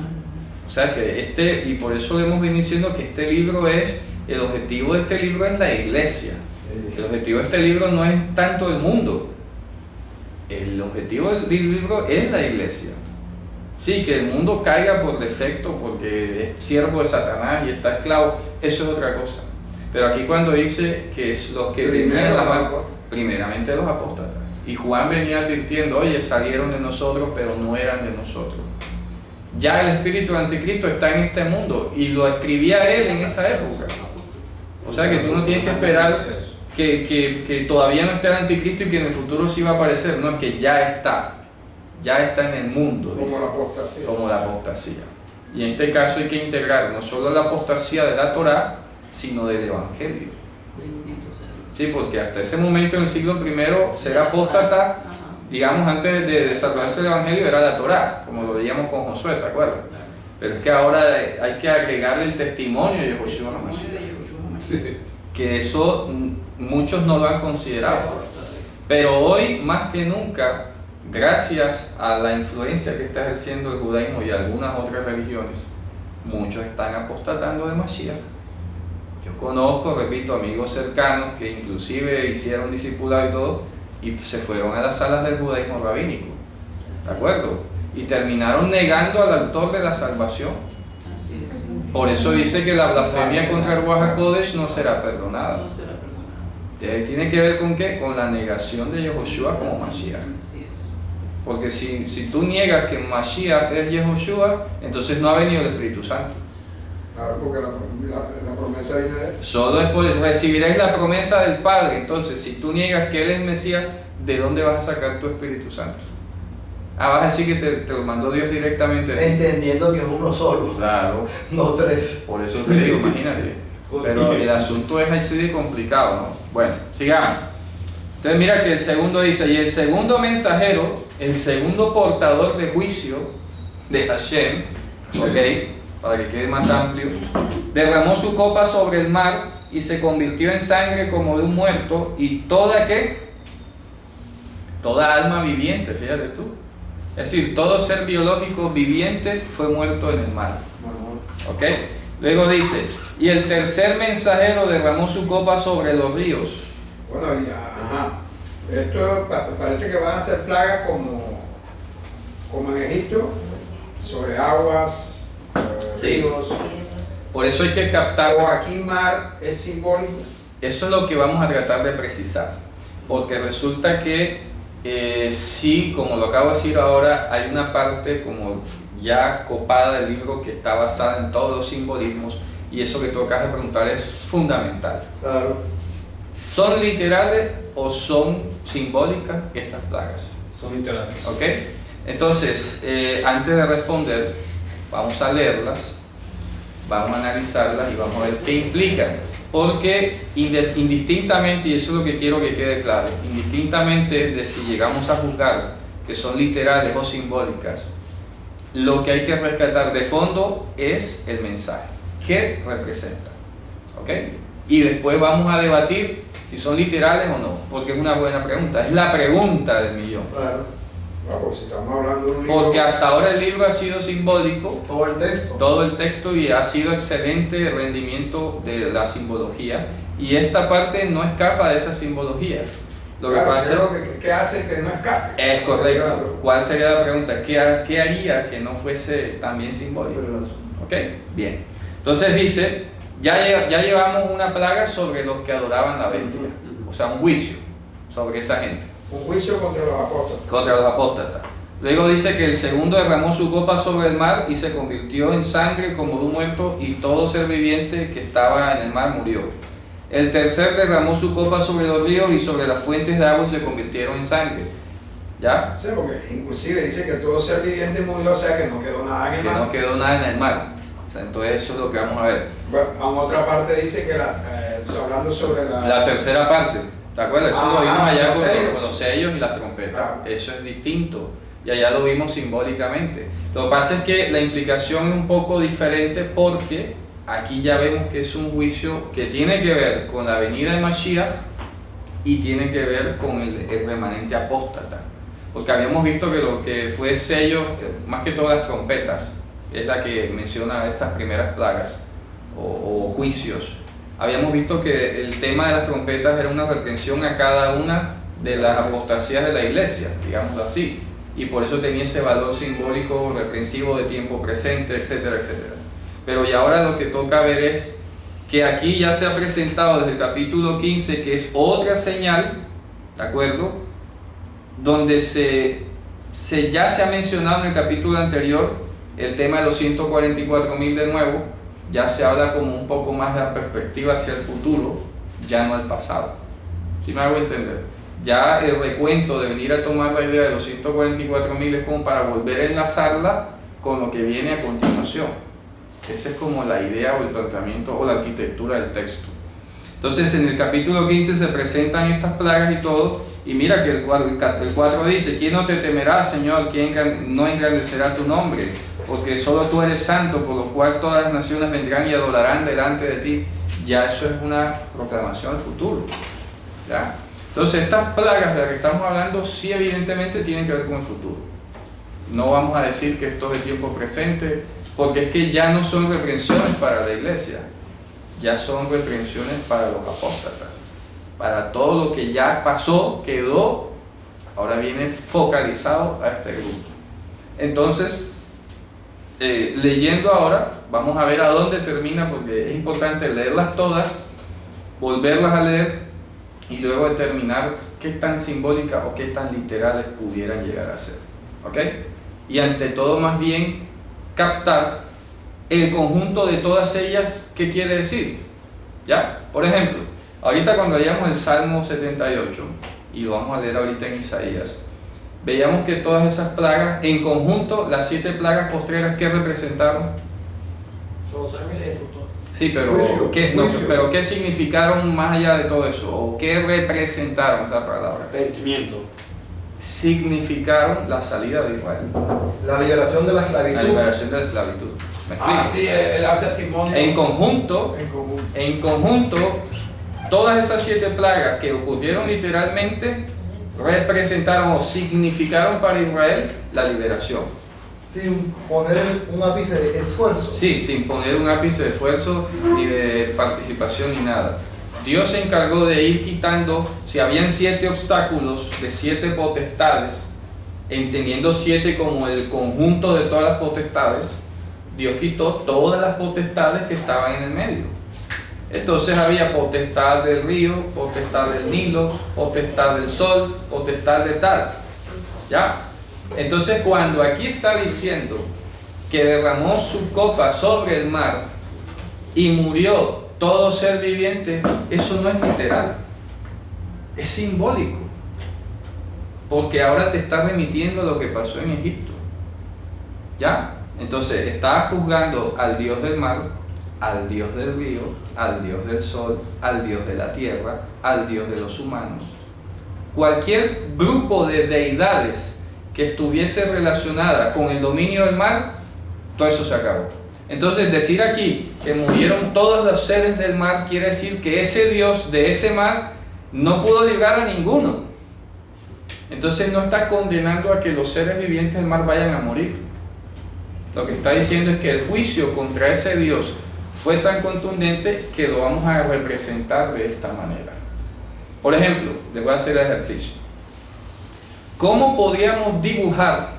[SPEAKER 1] O sea que y por eso le hemos venido diciendo que el objetivo de este libro es la iglesia. El objetivo de este libro no es tanto el mundo. El objetivo del libro es la iglesia. Sí, que el mundo caiga por defecto porque es siervo de Satanás y está esclavo, eso es otra cosa. Pero aquí cuando dice que es los que primeramente los apóstatas. Y Juan venía advirtiendo, oye, salieron de nosotros, pero no eran de nosotros. Ya el espíritu del anticristo está en este mundo y lo escribía él en esa época. O sea que tú no tienes que esperar que todavía no esté el anticristo y que en el futuro sí va a aparecer. No, es que ya está en el mundo.
[SPEAKER 3] Como
[SPEAKER 1] dice.
[SPEAKER 3] la apostasía.
[SPEAKER 1] Como la apostasía. Y en este caso hay que integrar no solo la apostasía de la Torá, sino del Evangelio.
[SPEAKER 5] Bendito sea Dios.
[SPEAKER 1] Sí, porque hasta ese momento en el siglo I ser apóstata,
[SPEAKER 5] Ajá.
[SPEAKER 1] digamos antes de desarrollarse el Evangelio, era la Torá, como lo veíamos con Josué, ¿se acuerdan?
[SPEAKER 5] Claro.
[SPEAKER 1] Pero es que ahora hay que agregarle el testimonio de Yahushua
[SPEAKER 5] Testimonio
[SPEAKER 1] HaMashiach.
[SPEAKER 5] de Yahushua HaMashiach.
[SPEAKER 1] Que eso muchos no lo han considerado. Pero hoy, más que nunca, gracias a la influencia que está ejerciendo el judaísmo y algunas otras religiones, muchos están apostatando de Mashiach. Yo conozco, repito, amigos cercanos que inclusive hicieron discipulado y todo, y se fueron a las salas del judaísmo rabínico, ¿de acuerdo? Y terminaron negando al autor de la salvación.
[SPEAKER 5] Así es.
[SPEAKER 1] Por eso dice que la blasfemia contra el Ruach HaKodesh no será perdonada.
[SPEAKER 5] No será perdonado.
[SPEAKER 1] Tiene que ver con ¿qué? Con la negación de Yehoshua como Mashiach.
[SPEAKER 5] Así es.
[SPEAKER 1] Porque si tú niegas que Mashiach es Yehoshua, entonces no ha venido el Espíritu Santo.
[SPEAKER 3] Claro, porque la promesa viene de él.
[SPEAKER 1] Solo después recibiréis la promesa del Padre. Entonces, si tú niegas que Él es el Mesías, ¿de dónde vas a sacar tu Espíritu Santo? Vas a decir que te lo mandó Dios directamente.
[SPEAKER 2] Entendiendo que es uno solo,
[SPEAKER 1] Claro,
[SPEAKER 2] no tres.
[SPEAKER 1] por eso te digo, imagínate. Pero el asunto es así de complicado, ¿no? Bueno, sigamos. Entonces mira que el segundo dice, y el segundo mensajero, el segundo portador de juicio de Hashem, ¿ok? Para que quede más amplio, derramó su copa sobre el mar y se convirtió en sangre como de un muerto, y toda alma viviente, fíjate tú, es decir, todo ser biológico viviente fue muerto en el mar. ¿Ok? Luego dice, y el tercer mensajero derramó su copa sobre los ríos.
[SPEAKER 3] Bueno, esto parece que van a ser plagas como en Egipto, sobre aguas,
[SPEAKER 1] Sí.
[SPEAKER 3] ríos.
[SPEAKER 1] Por eso hay que captar.
[SPEAKER 3] O aquí mar es simbólico.
[SPEAKER 1] Eso es lo que vamos a tratar de precisar, porque resulta que sí, como lo acabo de decir ahora, hay una parte como ya copada del libro que está basada en todos los simbolismos, y eso que tú acabas de preguntar es fundamental.
[SPEAKER 2] Claro.
[SPEAKER 1] ¿Son literales o son simbólicas estas plagas?
[SPEAKER 4] Son literales.
[SPEAKER 1] ¿Ok? Entonces, antes de responder, vamos a leerlas, vamos a analizarlas y vamos a ver qué implican. Porque indistintamente, y eso es lo que quiero que quede claro, indistintamente de si llegamos a juzgar que son literales o simbólicas, lo que hay que rescatar de fondo es el mensaje, qué representa. ¿Ok? Y después vamos a debatir si son literales o no, porque es una buena pregunta, es la pregunta del millón.
[SPEAKER 2] Claro.
[SPEAKER 3] Ah, pues si estamos hablando de un libro.
[SPEAKER 1] Porque hasta ahora el libro ha sido simbólico,
[SPEAKER 2] Todo el texto.
[SPEAKER 1] todo el texto, y ha sido excelente el rendimiento de la simbología, y esta parte no escapa de esa simbología. Lo que
[SPEAKER 3] Claro,
[SPEAKER 1] pasa
[SPEAKER 3] ¿qué hace que no escape?
[SPEAKER 1] es
[SPEAKER 3] Sería
[SPEAKER 1] correcto. ¿Cuál sería la pregunta? ¿Qué haría que no fuese también simbólico? ¿Ok? Bien. Entonces dice, ya llevamos una plaga sobre los que adoraban la bestia, o sea, un juicio sobre esa gente.
[SPEAKER 3] un juicio contra los apóstoles.
[SPEAKER 1] Contra los apóstatas. Luego dice que el segundo derramó su copa sobre el mar y se convirtió en sangre como de un muerto, y todo ser viviente que estaba en el mar murió. El tercer derramó su copa sobre los ríos y sobre las fuentes de agua y se convirtieron en sangre. ¿Ya?
[SPEAKER 3] Sí, porque inclusive dice que todo ser viviente murió, o sea que no quedó nada en el
[SPEAKER 1] Que
[SPEAKER 3] mar.
[SPEAKER 1] no quedó nada en el mar. O sea, entonces eso es lo que vamos a ver.
[SPEAKER 3] Bueno, en otra parte dice que hablando sobre
[SPEAKER 1] La tercera parte, ¿te acuerdas? Eso lo vimos allá
[SPEAKER 3] los sellos.
[SPEAKER 1] con los sellos y las trompetas.
[SPEAKER 3] Claro.
[SPEAKER 1] Eso es distinto. Y allá lo vimos simbólicamente. Lo que pasa es que la implicación es un poco diferente, porque aquí ya vemos que es un juicio que tiene que ver con la venida de Mashiach y tiene que ver con el remanente apóstata. Porque habíamos visto que lo que fue sello, más que todas las trompetas, es la que menciona estas primeras plagas o juicios. Habíamos visto que el tema de las trompetas era una reprensión a cada una de las apostasías de la iglesia, digámoslo así, y por eso tenía ese valor simbólico reprensivo de tiempo presente, etcétera, etcétera. Pero y ahora lo que toca ver es que aquí ya se ha presentado desde el capítulo 15, que es otra señal, ¿de acuerdo? Donde ya se ha mencionado en el capítulo anterior el tema de los 144.000 de nuevo. Ya se habla como un poco más de la perspectiva hacia el futuro, ya no al pasado. ¿Sí me hago entender? Ya el recuento de venir a tomar la idea de los 144.000 es como para volver a enlazarla con lo que viene a continuación. Esa es como la idea o el tratamiento o la arquitectura del texto. Entonces en el capítulo 15 se presentan estas plagas y todo, y mira que el 4 dice: ¿quién no te temerá, Señor? ¿Quién no engrandecerá tu nombre? Porque solo tú eres santo, por lo cual todas las naciones vendrán y adorarán delante de ti. Ya eso es una proclamación del futuro, ¿ya? Entonces estas plagas de las que estamos hablando sí evidentemente tienen que ver con el futuro. No vamos a decir que esto es de tiempo presente, porque es que ya no son reprensiones para la iglesia, ya son reprensiones para los apóstatas, para todo lo que ya pasó, quedó, ahora viene focalizado a este grupo. Entonces, leyendo ahora, vamos a ver a dónde termina, porque es importante leerlas todas, volverlas a leer y luego determinar qué tan simbólicas o qué tan literales pudieran llegar a ser. ¿Ok? Y ante todo, más bien, captar el conjunto de todas ellas, ¿qué quiere decir? ¿Ya? Por ejemplo, ahorita cuando leíamos el Salmo 78, y lo vamos a leer ahorita en Isaías, veíamos que todas esas plagas, en conjunto, las 7 plagas postreras, ¿qué representaron? Sí, pero
[SPEAKER 2] Juicio,
[SPEAKER 1] ¿qué,
[SPEAKER 2] juicio.
[SPEAKER 1] pero ¿qué significaron más allá de todo eso? ¿O qué representaron la palabra?
[SPEAKER 4] Arrepentimiento.
[SPEAKER 1] Significaron la salida de Israel,
[SPEAKER 2] La liberación de la
[SPEAKER 1] la
[SPEAKER 2] esclavitud.
[SPEAKER 1] liberación de la esclavitud. ¿Me explico?
[SPEAKER 3] Sí, el testimonio.
[SPEAKER 1] En conjunto,
[SPEAKER 3] En conjunto.
[SPEAKER 1] todas esas 7 plagas que ocurrieron literalmente representaron o significaron para Israel la liberación.
[SPEAKER 2] Sin poner un ápice de esfuerzo.
[SPEAKER 1] Sí, sin poner un ápice de esfuerzo ni de participación ni nada. Dios se encargó de ir quitando, si habían 7 obstáculos de 7 potestades, entendiendo 7 como el conjunto de todas las potestades, Dios quitó todas las potestades que estaban en el medio. Entonces había potestad del río, potestad del Nilo, potestad del sol, potestad de tal. ¿Ya? Entonces cuando aquí está diciendo que derramó su copa sobre el mar y murió todo ser viviente, eso no es literal, es simbólico, porque ahora te está remitiendo a lo que pasó en Egipto. ¿Ya? Entonces está juzgando al Dios del mar, al Dios del río, al Dios del sol, al Dios de la tierra, al Dios de los humanos. Cualquier grupo de deidades que estuviese relacionada con el dominio del mar, todo eso se acabó. Entonces decir aquí que murieron todos los seres del mar quiere decir que ese Dios de ese mar no pudo librar a ninguno. Entonces no está condenando a que los seres vivientes del mar vayan a morir. Lo que está diciendo es que el juicio contra ese Dios fue tan contundente que lo vamos a representar de esta manera. Por ejemplo, les voy a hacer el ejercicio. ¿Cómo podríamos dibujar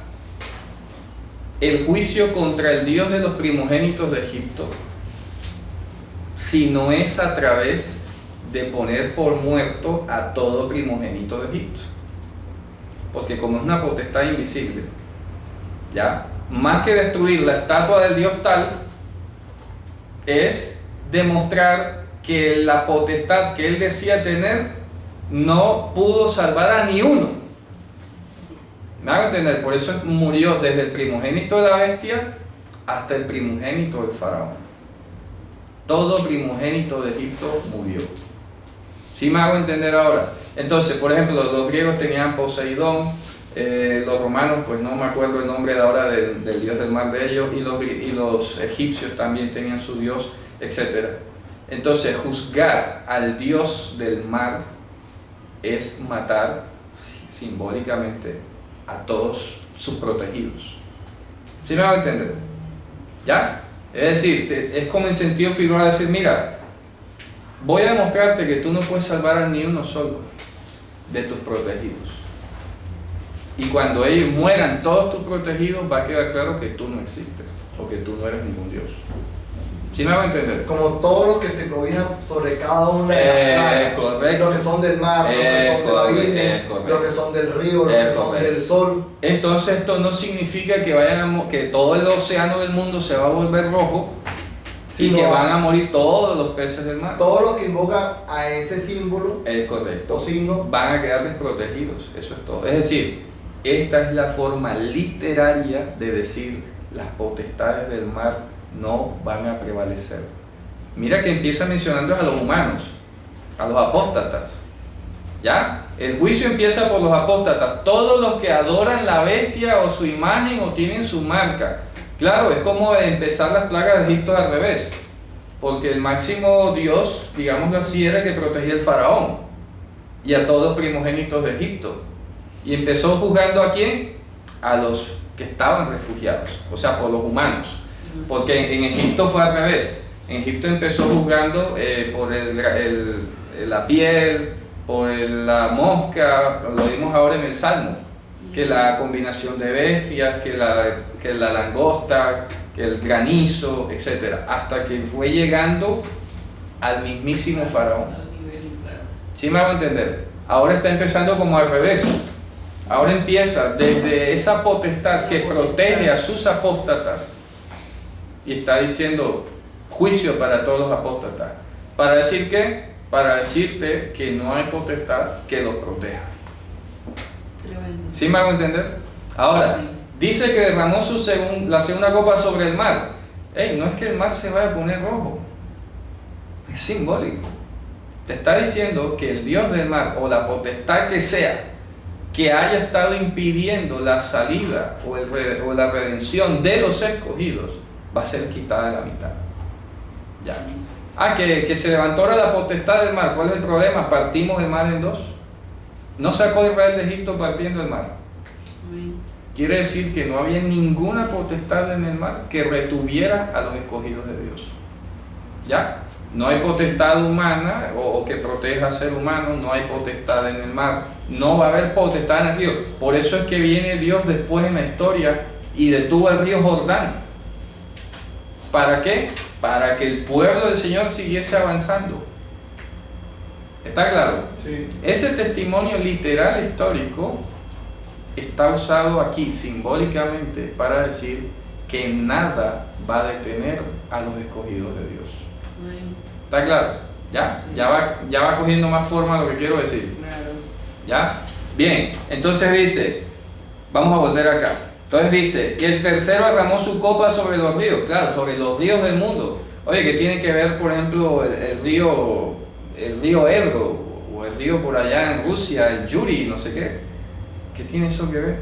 [SPEAKER 1] el juicio contra el Dios de los primogénitos de Egipto si no es a través de poner por muerto a todo primogénito de Egipto? Porque como es una potestad invisible, ¿ya? Más que destruir la estatua del Dios tal, es demostrar que la potestad que él decía tener no pudo salvar a ni uno. ¿Me hago entender? Por eso murió desde el primogénito de la bestia hasta el primogénito del faraón. Todo primogénito de Egipto murió. ¿Sí me hago entender ahora? Entonces, por ejemplo, los griegos tenían Poseidón, los romanos, pues no me acuerdo el nombre de ahora del dios del mar de ellos, y los egipcios también tenían su dios, etc. Entonces, juzgar al dios del mar es matar simbólicamente a todos sus protegidos. ¿Sí me va a entender? ¿Ya? Es decir, es como en sentido figurado decir, mira, voy a demostrarte que tú no puedes salvar a ni uno solo de tus protegidos. Y cuando ellos mueran todos tus protegidos, va a quedar claro que tú no existes o que tú no eres ningún Dios. ¿Sí me va a entender?
[SPEAKER 2] Como todos los que se cobijan sobre cada una de las playas,
[SPEAKER 1] correcto.
[SPEAKER 2] los que son del mar, los que son de la Virgen,
[SPEAKER 1] correcto.
[SPEAKER 2] los que son del río, los que son
[SPEAKER 1] correcto.
[SPEAKER 2] del sol.
[SPEAKER 1] Entonces esto no significa que todo el océano del mundo se va a volver rojo y que van a morir todos los peces del mar.
[SPEAKER 2] Todos los que invocan a ese símbolo
[SPEAKER 1] Es correcto.
[SPEAKER 2] o signo
[SPEAKER 1] Van a quedar desprotegidos, eso es todo. Es decir, esta es la forma literaria de decir las potestades del mar no van a prevalecer. Mira que empieza mencionando a los humanos, a los apóstatas. ¿Ya? El juicio empieza por los apóstatas, todos los que adoran la bestia o su imagen o tienen su marca. Claro, es como empezar las plagas de Egipto al revés, porque el máximo Dios, digámoslo así, era el que protegía al faraón y a todos los primogénitos de Egipto. Y empezó juzgando ¿a quién? A los que estaban refugiados, o sea, por los humanos. Porque en Egipto fue al revés. En Egipto empezó juzgando por la piel, por la mosca, lo vimos ahora en el Salmo, que la combinación de bestias, que la langosta, que el granizo, etc. Hasta que fue llegando al mismísimo faraón. ¿Sí me hago entender? Ahora está empezando como al revés. Ahora empieza desde esa potestad que protege a sus apóstatas y está diciendo juicio para todos los apóstatas. ¿Para decir qué? Para decirte que no hay potestad que los proteja. ¿Sí me hago entender? Ahora, dice que derramó la segunda copa sobre el mar. No es que el mar se vaya a poner rojo. Es simbólico. Te está diciendo que el Dios del mar o la potestad que sea que haya estado impidiendo la salida o la redención de los escogidos va a ser quitada de la mitad. Ya. Que se levantó ahora la potestad del mar. ¿Cuál es el problema? Partimos el mar en dos. No sacó a Israel de Egipto partiendo el mar. Quiere decir que no había ninguna potestad en el mar que retuviera a los escogidos de Dios. ¿Ya? No hay potestad humana o que proteja al ser humano, no hay potestad en el mar, no va a haber potestad en el río. Por eso es que viene Dios después en la historia y detuvo el río Jordán. ¿Para qué? para que el pueblo del Señor siguiese avanzando. ¿Está claro?
[SPEAKER 2] Sí.
[SPEAKER 1] Ese testimonio literal histórico está usado aquí simbólicamente para decir que nada va a detener a los escogidos de Dios.
[SPEAKER 5] Ay,
[SPEAKER 1] ¿Está claro? ¿Ya?
[SPEAKER 5] Sí.
[SPEAKER 1] Ya va cogiendo más forma lo que quiero decir.
[SPEAKER 5] claro.
[SPEAKER 1] ¿Ya? Bien, entonces dice, vamos a volver acá. Entonces dice, y el tercero derramó su copa sobre los ríos, claro, sobre los ríos del mundo. Oye, ¿qué tiene que ver, por ejemplo, el río Ebro, o el río por allá en Rusia, el Yuri, no sé qué? ¿Qué tiene eso que ver?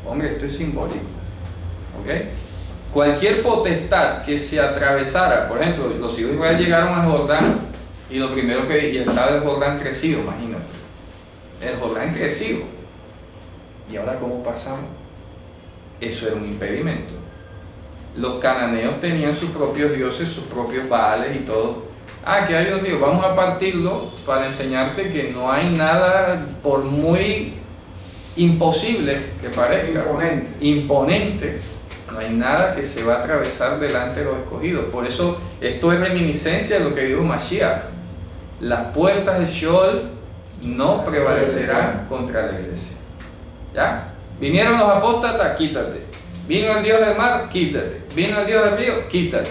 [SPEAKER 1] Hombre, esto es simbólico. ¿Ok? Cualquier potestad que se atravesara, por ejemplo, los hijos de Israel llegaron a Jordán, y lo primero que, y estaba el Jordán crecido, imagínate. El Jordán crecido. ¿Y ahora cómo pasamos? Eso era un impedimento. Los cananeos tenían sus propios dioses, sus propios baales y todo. Ah, que hay un río, vamos a partirlo para enseñarte que no hay nada, por muy imposible que parezca, imponente, no hay nada que se va a atravesar delante de los escogidos. Por eso esto es reminiscencia de lo que dijo Mashiach: las puertas del Sheol no prevalecerán contra la iglesia. ¿Ya? Vinieron los apóstatas, quítate. Vino el Dios del mar, quítate. Vino el Dios del río, quítate.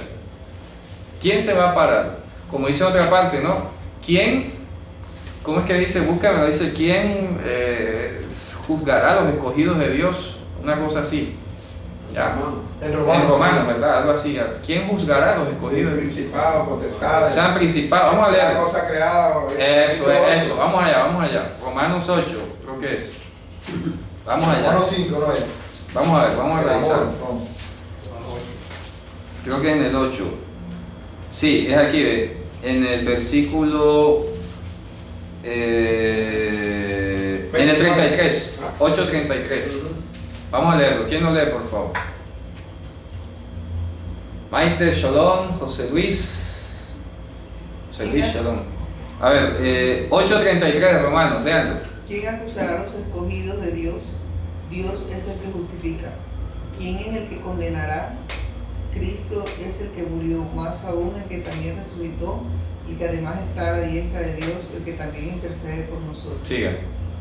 [SPEAKER 1] ¿Quién se va a parar? Como dice otra parte, ¿no? ¿Quién? ¿Cómo es que dice? Búscame, dice, ¿quién juzgará a los escogidos de Dios? Una cosa así. ¿Ya?
[SPEAKER 2] En
[SPEAKER 1] En
[SPEAKER 2] Romanos,
[SPEAKER 1] Romanos, ¿verdad? Algo así. ¿Quién juzgará a los escogidos de Dios?
[SPEAKER 3] Principados, potestades.
[SPEAKER 1] Sean principados. Vamos a
[SPEAKER 3] sea
[SPEAKER 1] leer.
[SPEAKER 3] cosa creada.
[SPEAKER 1] Eso es, eso. Vamos allá. Romanos 8, creo que es. Vamos allá.
[SPEAKER 2] Romanos 5, ¿no es?
[SPEAKER 1] Vamos a ver, vamos a
[SPEAKER 2] El
[SPEAKER 1] revisar.
[SPEAKER 2] amor, no.
[SPEAKER 1] Creo que en el 8. Sí, es aquí, ve. En el versículo. En el 33. 8:33. Vamos a leerlo. ¿Quién lo lee, por favor? Maite, Shalom, José Luis. José Luis, Shalom. A ver, 8:33 de Romanos, léanlo.
[SPEAKER 7] ¿Quién acusará a los escogidos de Dios? Dios es el que justifica. ¿Quién es el que condenará? Cristo es el que murió, más aún el que también resucitó y que además está a la diestra de Dios, el que también intercede por nosotros.
[SPEAKER 1] Siga.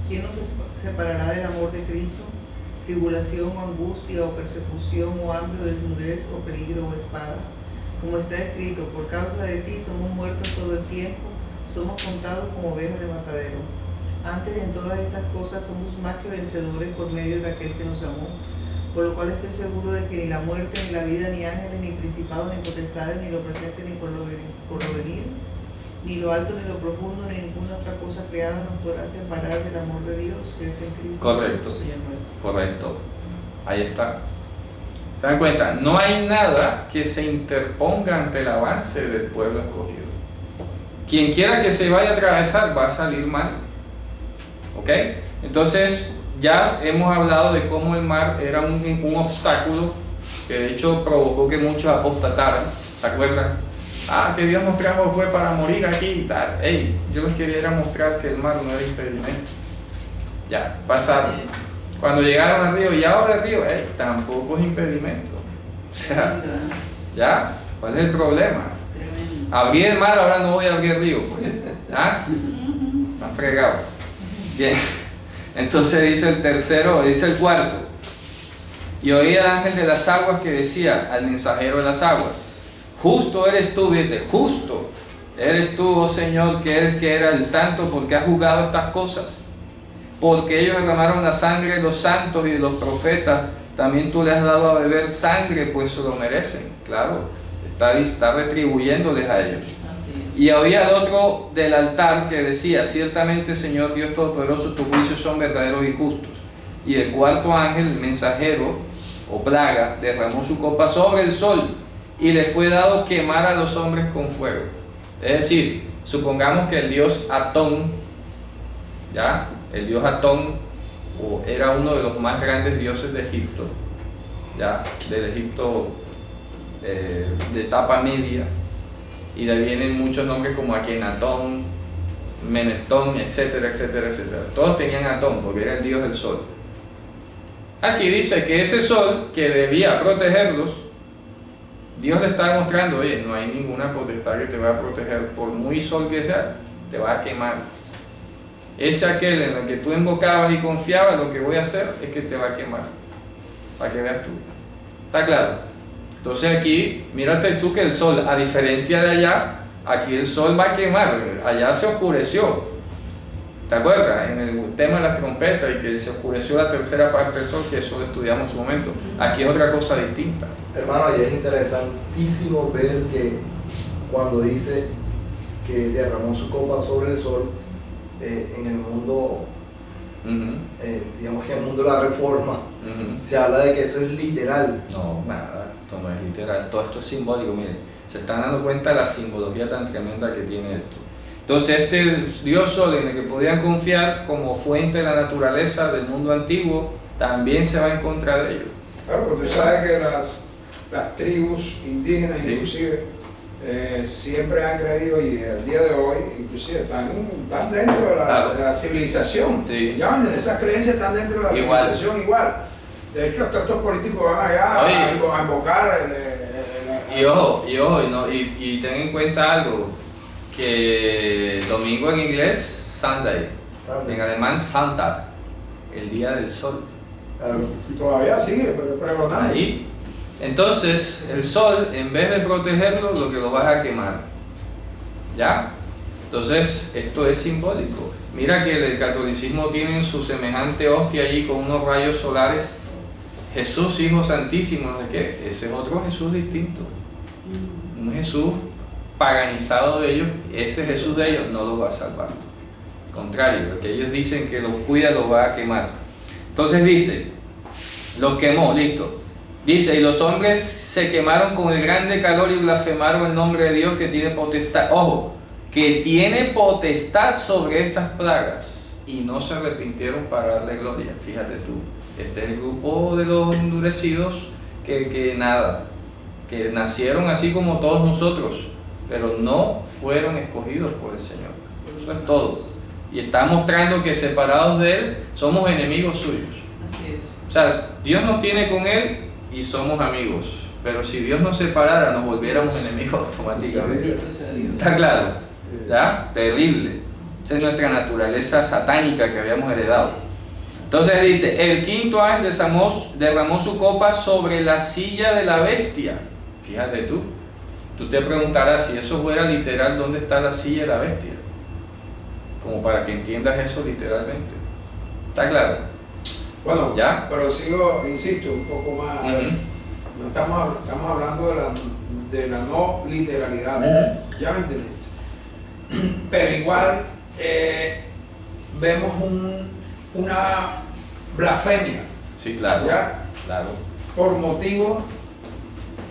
[SPEAKER 7] ¿Quién nos separará del amor de Cristo? Tribulación o angustia o persecución o hambre o desnudez o peligro o espada. Como está escrito, por causa de ti somos muertos todo el tiempo, somos contados como ovejas de matadero. Antes, en todas estas cosas somos más que vencedores por medio de aquel que nos amó. Por lo cual estoy seguro de que ni la muerte, ni la vida, ni ángeles, ni principados, ni potestades, ni lo presente, ni por lo venir, ni lo alto, ni lo profundo, ni ninguna otra cosa creada nos podrá separar del amor de Dios que es en Cristo
[SPEAKER 1] Correcto.
[SPEAKER 7] Jesús, Señor nuestro.
[SPEAKER 1] Correcto. Ahí está. ¿Se dan cuenta? No hay nada que se interponga ante el avance del pueblo escogido. Quien quiera que se vaya a atravesar va a salir mal. ¿Ok? Entonces, ya hemos hablado de cómo el mar era un obstáculo que de hecho provocó que muchos apostataran. ¿Se acuerdan? Ah, que Dios nos trajo fue para morir aquí y tal. Ey, yo les quería mostrar que el mar no era impedimento. Ya, pasaron. Cuando llegaron al río, y ahora el río, tampoco es impedimento. O sea, ¿ya? ¿Cuál es el problema?
[SPEAKER 5] Tremendo.
[SPEAKER 1] Abrí el mar, ahora no voy a abrir el río. ¿Ah? Están fregados. Bien. Entonces dice el tercero, dice el cuarto. Y oí al ángel de las aguas que decía al mensajero de las aguas: justo eres tú, fíjate, justo eres tú, oh Señor, que era el santo, porque has juzgado estas cosas. Porque ellos derramaron la sangre de los santos y de los profetas, también tú les has dado a beber sangre, pues se lo merecen. Claro, está retribuyéndoles a ellos.
[SPEAKER 5] Así
[SPEAKER 1] Y había el otro del altar que decía: ciertamente, Señor Dios Todopoderoso, tus juicios son verdaderos y justos. Y el cuarto ángel, el mensajero o plaga, derramó su copa sobre el sol y le fue dado quemar a los hombres con fuego. Es decir, supongamos que el dios Atón, ¿ya? El dios Atón era uno de los más grandes dioses de Egipto, ¿ya? Del Egipto de etapa media. Y de ahí vienen muchos nombres como Akenatón, Menetón, etcétera, etcétera, etcétera. Todos tenían Atón porque era el dios del sol. Aquí dice que ese sol que debía protegerlos Dios le está demostrando, oye, no hay ninguna potestad que te va a proteger, por muy sol que sea, te va a quemar. Ese aquel en el que tú invocabas y confiabas, lo que voy a hacer es que te va a quemar, para que veas tú. ¿Está claro? Entonces aquí, mírate tú que el sol, a diferencia de allá, aquí el sol va a quemar, allá se oscureció. ¿Te acuerdas? En el tema de las trompetas y que se oscureció la tercera parte del sol, que eso lo estudiamos en su momento. Aquí es otra cosa distinta.
[SPEAKER 2] Hermano, y es interesantísimo ver que cuando dice que derramó su copa sobre el sol, en el mundo, digamos que en el mundo de la reforma, se habla de que eso es literal.
[SPEAKER 1] No, nada, esto no es literal, todo esto es simbólico, miren, se están dando cuenta de la simbología tan tremenda que tiene esto. Entonces este Dios Sol en el que podían confiar como fuente de la naturaleza del mundo antiguo, también se va en contra de ellos.
[SPEAKER 3] Claro, porque tú sabes que las tribus indígenas
[SPEAKER 1] Sí.
[SPEAKER 3] inclusive siempre han creído, y al día de hoy inclusive están dentro de
[SPEAKER 1] Claro.
[SPEAKER 3] de la civilización.
[SPEAKER 1] Sí.
[SPEAKER 3] Ya ven, esas creencias están dentro de la
[SPEAKER 1] Igual.
[SPEAKER 3] civilización igual. De hecho, hasta estos políticos van allá
[SPEAKER 1] Oye.
[SPEAKER 3] a invocar
[SPEAKER 1] Y ojo, y ten en cuenta algo, que domingo en inglés, Sunday, en alemán, Sonntag, el día del sol.
[SPEAKER 2] Claro.
[SPEAKER 3] todavía sigue pregonando.
[SPEAKER 1] Ahí. Entonces, el sol, en vez de protegerlo, lo que lo va a quemar. ¿Ya? Entonces, esto es simbólico. Mira que el catolicismo tiene su semejante hostia allí con unos rayos solares. Jesús, Hijo Santísimo, no sé qué. Ese es otro Jesús distinto. Un Jesús paganizado de ellos. Ese Jesús de ellos no lo va a salvar. Contrario, lo que ellos dicen que los cuida, los va a quemar. Entonces dice, los quemó, listo. Dice, y los hombres se quemaron con el grande calor y blasfemaron el nombre de Dios que tiene potestad. Ojo, que tiene potestad sobre estas plagas. Y no se arrepintieron para darle gloria. Fíjate tú, este es el grupo de los endurecidos que nada, que nacieron así como todos nosotros, pero no fueron escogidos por el Señor. Eso es todo. Y está mostrando que separados de Él somos enemigos suyos.
[SPEAKER 5] Así es.
[SPEAKER 1] O sea, Dios nos tiene con Él y somos amigos. Pero si Dios nos separara, nos volviéramos enemigos automáticamente.
[SPEAKER 5] Bendito sea Dios.
[SPEAKER 1] ¿Está claro? ¿Ya? Terrible. Esa es nuestra naturaleza satánica que habíamos heredado. Entonces dice, el quinto ángel derramó su copa sobre la silla de la bestia. Fíjate tú. Tú te preguntarás, si eso fuera literal, ¿dónde está la silla de la bestia? Como para que entiendas eso literalmente. ¿Está claro?
[SPEAKER 3] Bueno,
[SPEAKER 1] ¿Ya?
[SPEAKER 3] pero insisto, un poco más. No estamos hablando de la no literalidad. Ya me entendiste. Pero igual vemos una blasfemia.
[SPEAKER 1] Sí, claro.
[SPEAKER 3] ¿Ya?
[SPEAKER 1] Claro.
[SPEAKER 3] Por motivo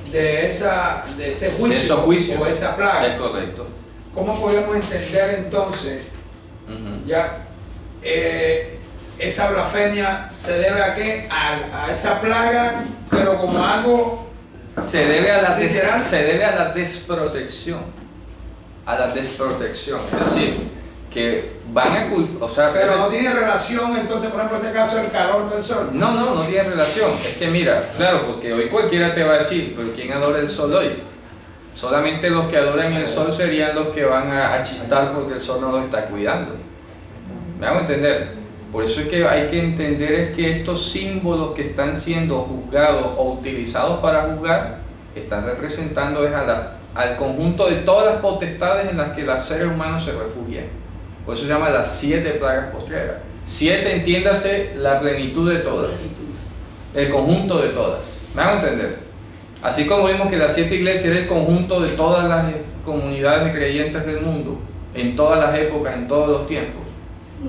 [SPEAKER 3] de ese juicio,
[SPEAKER 1] De esos juicios.
[SPEAKER 3] o esa plaga.
[SPEAKER 1] Es correcto.
[SPEAKER 3] ¿Cómo podemos entender entonces ya esa blasfemia se debe a qué? A esa plaga, pero como algo
[SPEAKER 1] Se debe a la
[SPEAKER 3] literal.
[SPEAKER 1] se debe a la desprotección. A la desprotección. Es decir, que van a o sea,
[SPEAKER 3] Pero no tiene relación, entonces, por ejemplo, en este caso, el calor del sol.
[SPEAKER 1] no tiene relación. Es que mira, claro, porque hoy cualquiera te va a decir, pero ¿quién adora el sol hoy? Solamente los que adoran el sol serían los que van a chistar porque el sol no los está cuidando. ¿Me hago entender? Por eso es que hay que entender es que estos símbolos que están siendo juzgados o utilizados para juzgar están representando al conjunto de todas las potestades en las que los seres humanos se refugian. Por eso se llama las 7 plagas postreras. 7, entiéndase, la plenitud de todas, el conjunto de todas. ¿Me hago entender? Así como vimos que las 7 iglesias era el conjunto de todas las comunidades de creyentes del mundo, en todas las épocas, en todos los tiempos.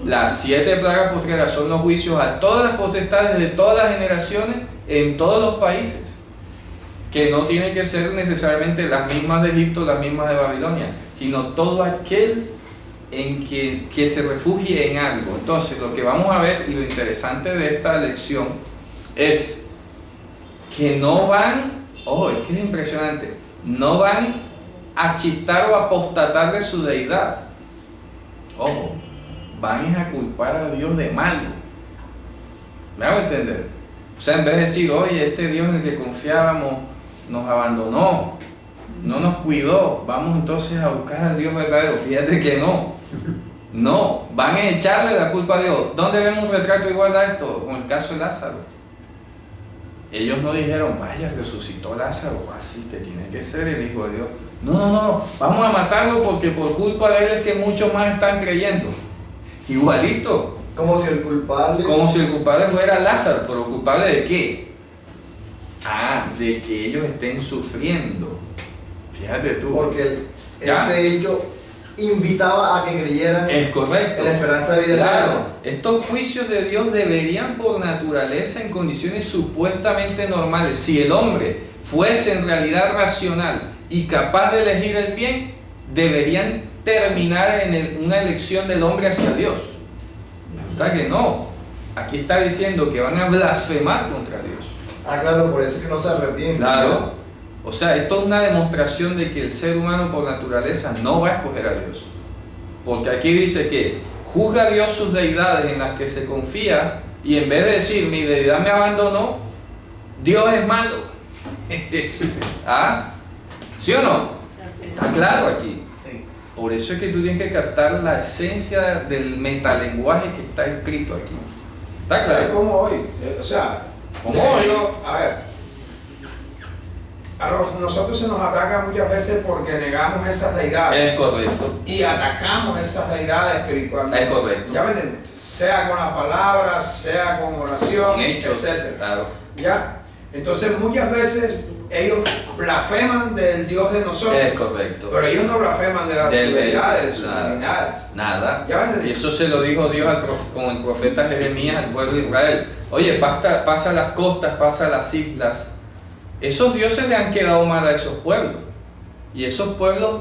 [SPEAKER 1] Las 7 plagas postreras son los juicios a todas las potestades de todas las generaciones, en todos los países, que no tienen que ser necesariamente las mismas de Egipto, las mismas de Babilonia, sino todo aquel en que se refugie en algo. Entonces, lo que vamos a ver, y lo interesante de esta lección, es que no van, es que es impresionante, no van a chistar o apostatar de su deidad. Van a culpar a Dios de malo. ¿Me hago entender? O sea, en vez de decir, oye, este Dios en el que confiábamos nos abandonó, no nos cuidó, vamos entonces a buscar al Dios verdadero. Fíjate que no, van a echarle la culpa a Dios. ¿Dónde vemos un retrato igual a esto? Con el caso de Lázaro. Ellos no dijeron, vaya, resucitó Lázaro, así te tiene que ser el Hijo de Dios. No, vamos a matarlo porque por culpa de él es que muchos más están creyendo. Igualito.
[SPEAKER 2] Como si el culpable
[SPEAKER 1] fuera Lázaro, pero ¿culpable de qué? De que ellos estén sufriendo. Fíjate tú.
[SPEAKER 2] Porque ese hecho invitaba a que creyeran
[SPEAKER 1] es correcto.
[SPEAKER 2] en la esperanza de vida eterna.
[SPEAKER 1] Estos juicios de Dios deberían por naturaleza en condiciones supuestamente normales. Si el hombre fuese en realidad racional y capaz de elegir el bien, deberían terminar en una elección del hombre hacia Dios. Resulta que no. Aquí está diciendo que van a blasfemar contra Dios.
[SPEAKER 2] Claro, por eso es que no se arrepienten.
[SPEAKER 1] Claro. O sea, esto es una demostración de que el ser humano por naturaleza no va a escoger a Dios. Porque aquí dice que juzga a Dios sus deidades en las que se confía y en vez de decir mi deidad me abandonó, Dios es malo. ¿Sí o no? Está claro aquí. Por eso es que tú tienes que captar la esencia del metalenguaje que está escrito aquí. ¿Está claro?
[SPEAKER 3] Es como hoy, o sea,
[SPEAKER 1] como hoy.
[SPEAKER 3] A ver, nosotros se nos ataca muchas veces porque negamos esas deidades.
[SPEAKER 1] Es correcto.
[SPEAKER 3] Y atacamos esas deidades espiritualmente.
[SPEAKER 1] Es correcto.
[SPEAKER 3] ¿Ya me entiendes? Sea con las palabras, sea con oración, etc.
[SPEAKER 1] Claro.
[SPEAKER 3] ¿Ya? Entonces muchas veces ellos blasfeman del Dios de nosotros.
[SPEAKER 1] Es correcto.
[SPEAKER 3] Pero ellos no blasfeman de las deidades, sus
[SPEAKER 1] nada,
[SPEAKER 3] divinidades.
[SPEAKER 1] Nada.
[SPEAKER 3] ¿Ya me entendí?
[SPEAKER 1] Y eso se lo dijo Dios con el profeta Jeremías al pueblo de Israel. Oye, pasa las costas, pasa las islas. Esos dioses le han quedado mal a esos pueblos. Y esos pueblos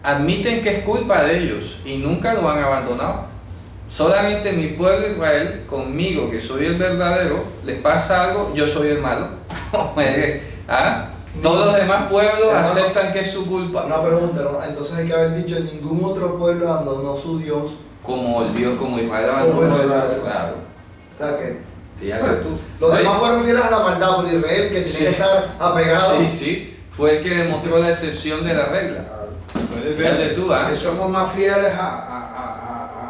[SPEAKER 1] admiten que es culpa de ellos y nunca lo han abandonado. Solamente mi pueblo Israel, conmigo que soy el verdadero, les pasa algo, yo soy el malo. Todos los demás pueblos aceptan que es su culpa.
[SPEAKER 2] Una pregunta, ¿no? Entonces hay que haber dicho, ningún otro pueblo abandonó su Dios.
[SPEAKER 1] Como el Dios, como Israel abandonó. Claro.
[SPEAKER 2] O sea que
[SPEAKER 1] Fíjate tú.
[SPEAKER 2] los demás fueron fieles a la maldad por Israel, que tiene que estar apegado.
[SPEAKER 1] Sí, fue el que demostró la excepción de la regla. Fíjate tú,
[SPEAKER 3] Que somos más fieles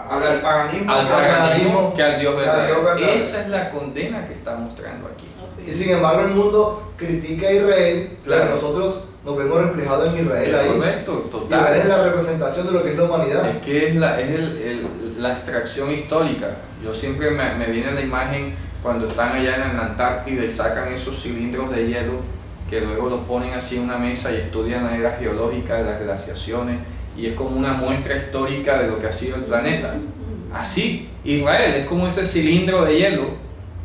[SPEAKER 3] al paganismo,
[SPEAKER 1] que al Dios verdadero.
[SPEAKER 3] verdadero.
[SPEAKER 1] Esa es la condena que está mostrando aquí.
[SPEAKER 2] Y sin embargo el mundo critica a Israel,
[SPEAKER 1] Claro.
[SPEAKER 2] pero nosotros nos vemos reflejados en Israel ahí.
[SPEAKER 1] Correcto, total.
[SPEAKER 2] Israel es la representación de lo que es la humanidad.
[SPEAKER 1] Es que es la extracción histórica. Yo siempre me viene la imagen cuando están allá en la Antártida y sacan esos cilindros de hielo que luego los ponen así en una mesa y estudian la era geológica de las glaciaciones y es como una muestra histórica de lo que ha sido el planeta. Así, Israel es como ese cilindro de hielo,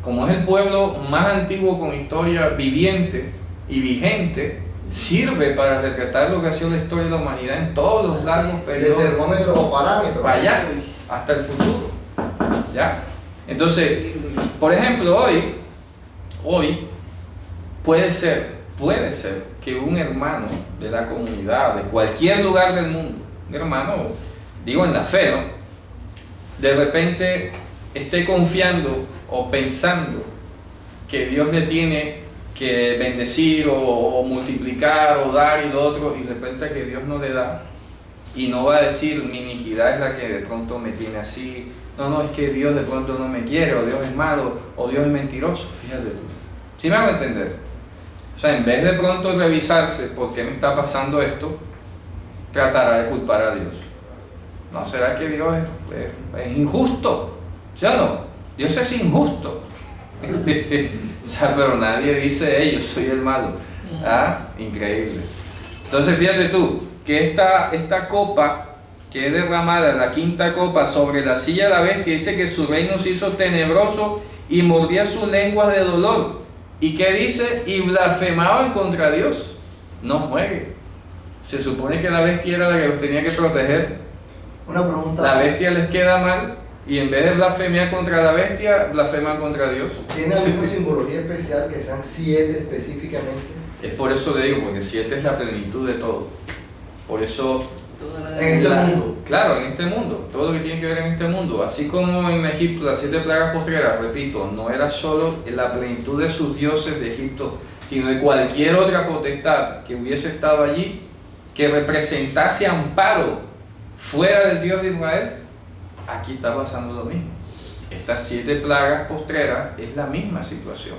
[SPEAKER 1] como es el pueblo más antiguo con historia viviente y vigente, sirve para retratar lo que ha sido la historia de la humanidad en todos los largos
[SPEAKER 2] De
[SPEAKER 1] periodos.
[SPEAKER 2] termómetros o parámetros.
[SPEAKER 1] Para allá, hasta el futuro. ¿Ya? Entonces, por ejemplo, hoy puede ser que un hermano de la comunidad, de cualquier lugar del mundo, un hermano, digo en la fe, ¿no? De repente esté confiando o pensando que Dios le tiene que bendecir o multiplicar o dar y lo otro, y de repente que Dios no le da, y no va a decir mi iniquidad es la que de pronto me tiene así, no, es que Dios de pronto no me quiere, o Dios es malo, o Dios es mentiroso. Fíjate tú. ¿Sí me hago entender? O sea, en vez de pronto revisarse por qué me está pasando esto, tratará de culpar a Dios. ¿No será que Dios es injusto? ¿Sí o no? Dios es injusto. O sea, pero nadie dice, yo soy el malo. Increíble. Entonces fíjate tú, que esta copa que es derramada, la quinta copa, sobre la silla de la bestia, dice que su reino se hizo tenebroso y mordía sus lenguas de dolor. ¿Y qué dice? Y blasfemaban contra Dios. No juegue. Se supone que la bestia era la que los tenía que proteger.
[SPEAKER 2] Una pregunta.
[SPEAKER 1] La bestia les queda mal y en vez de blasfemiar contra la bestia, blasfeman contra Dios.
[SPEAKER 2] ¿Tiene alguna simbología especial que sean 7 específicamente?
[SPEAKER 1] Es por eso le digo, porque 7 es la plenitud de todo. Por eso...
[SPEAKER 2] En este mundo.
[SPEAKER 1] Claro, en este mundo, todo lo que tiene que ver en este mundo. Así como en Egipto las 7 plagas postreras, repito, no era solo la plenitud de sus dioses de Egipto, sino de cualquier otra potestad que hubiese estado allí, que representase amparo fuera del Dios de Israel, aquí está pasando lo mismo. Estas 7 plagas postreras es la misma situación,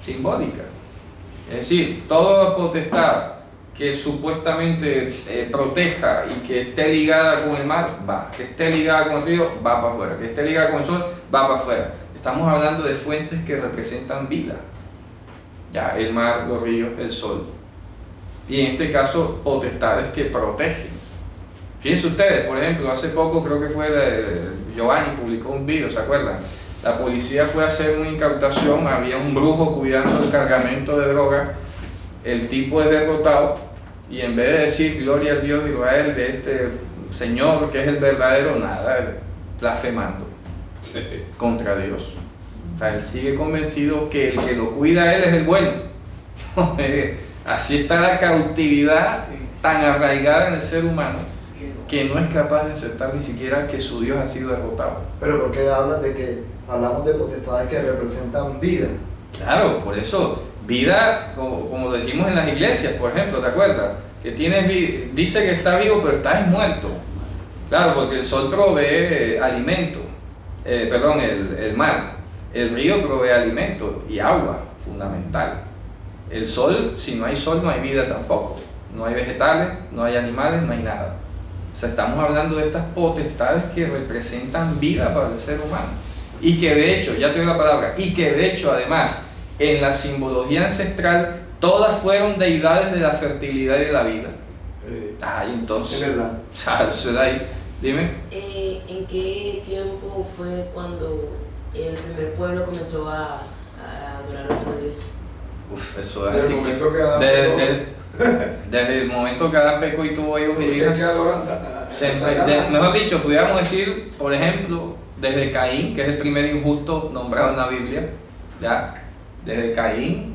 [SPEAKER 1] simbólica. Es decir, toda potestad que supuestamente proteja y que esté ligada con el mar, va. Que esté ligada con el río, va para afuera. Que esté ligada con el sol, va para afuera. Estamos hablando de fuentes que representan vida. Ya, el mar, los ríos, el sol. Y en este caso, potestades que protegen. Fíjense ustedes, por ejemplo, hace poco creo que fue Giovanni publicó un video, ¿se acuerdan? La policía fue a hacer una incautación, había un brujo cuidando el cargamento de droga, el tipo es derrotado y en vez de decir gloria al Dios de Israel, de este Señor que es el verdadero, nada, blasfemando contra Dios. O sea, él sigue convencido que el que lo cuida a él es el bueno. Así está la cautividad tan arraigada en el ser humano que no es capaz de aceptar ni siquiera que su Dios ha sido derrotado.
[SPEAKER 2] Pero ¿por qué hablas de que hablamos de potestades que representan vida?
[SPEAKER 1] Claro, por eso, vida, como lo dijimos en las iglesias, por ejemplo, ¿te acuerdas? Que dice que está vivo, pero está muerto. Claro, porque el sol provee alimento, el mar. El río provee alimento y agua, fundamental. El sol, si no hay sol, no hay vida tampoco. No hay vegetales, no hay animales, no hay nada. O sea, estamos hablando de estas potestades que representan vida para el ser humano. Y que de hecho, ya te doy la palabra, y que de hecho además, en la simbología ancestral, todas fueron deidades de la fertilidad y de la vida. Entonces,
[SPEAKER 2] Es verdad.
[SPEAKER 1] se da ahí. Dime.
[SPEAKER 6] ¿En qué tiempo fue cuando el primer pueblo comenzó a adorar a otro Dios?
[SPEAKER 1] Eso es
[SPEAKER 3] Desde el
[SPEAKER 1] antiquísimo.
[SPEAKER 3] momento que Adán
[SPEAKER 1] Desde el momento que Adán pecó y tuvo hijos y
[SPEAKER 3] porque
[SPEAKER 1] hijas.
[SPEAKER 3] que adoran
[SPEAKER 1] Mejor dicho, pudiéramos decir, por ejemplo, desde Caín, que es el primer injusto nombrado en la Biblia, ¿ya? Desde Caín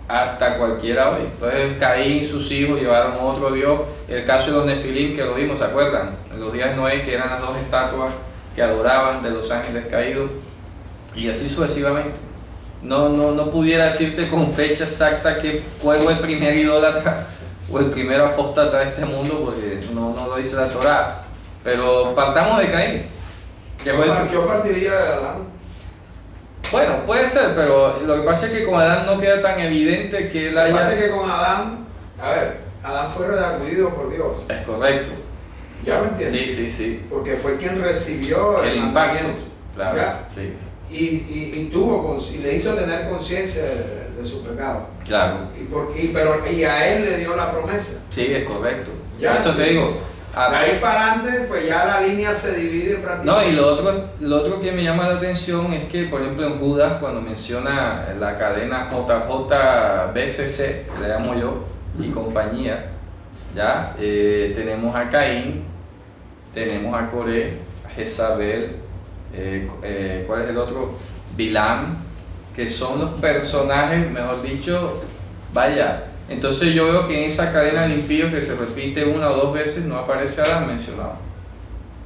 [SPEAKER 1] hasta cualquiera hoy. Entonces Caín y sus hijos llevaron otro Dios. El caso de los Nefilim, que lo vimos, ¿se acuerdan? En los días de Noé, que eran las 2 estatuas que adoraban de los ángeles caídos, y así sucesivamente. No pudiera decirte con fecha exacta cuál fue el primer idólatra o el primer apóstata de este mundo, porque no lo dice la Torá. Pero partamos de Caín.
[SPEAKER 3] Yo partiría de Adán.
[SPEAKER 1] Bueno, puede ser, pero lo que pasa es que con Adán no queda tan evidente que él
[SPEAKER 3] Lo que
[SPEAKER 1] haya...
[SPEAKER 3] pasa es que con Adán, Adán fue redarguido por Dios.
[SPEAKER 1] Es correcto.
[SPEAKER 3] ¿Ya me entiendes?
[SPEAKER 1] Sí.
[SPEAKER 3] Porque fue quien recibió
[SPEAKER 1] El impacto.
[SPEAKER 3] mandamiento.
[SPEAKER 1] Claro,
[SPEAKER 3] ¿Ya?
[SPEAKER 1] sí.
[SPEAKER 3] Y le hizo tener conciencia de su pecado.
[SPEAKER 1] Claro.
[SPEAKER 3] Y a él le dio la promesa.
[SPEAKER 1] Sí, es correcto.
[SPEAKER 3] Ya.
[SPEAKER 1] Eso te digo.
[SPEAKER 3] De ahí para adelante, pues ya la línea se divide prácticamente.
[SPEAKER 1] No, y lo otro que me llama la atención es que, por ejemplo, en Judas, cuando menciona la cadena JJBCC, que le llamo yo, y compañía, ya tenemos a Caín, tenemos a Coré, a Jezabel, ¿cuál es el otro? Bilam, que son los personajes, mejor dicho, vaya. Entonces yo veo que en esa cadena de impíos que se repite 1 o 2 veces no aparece Adán mencionado,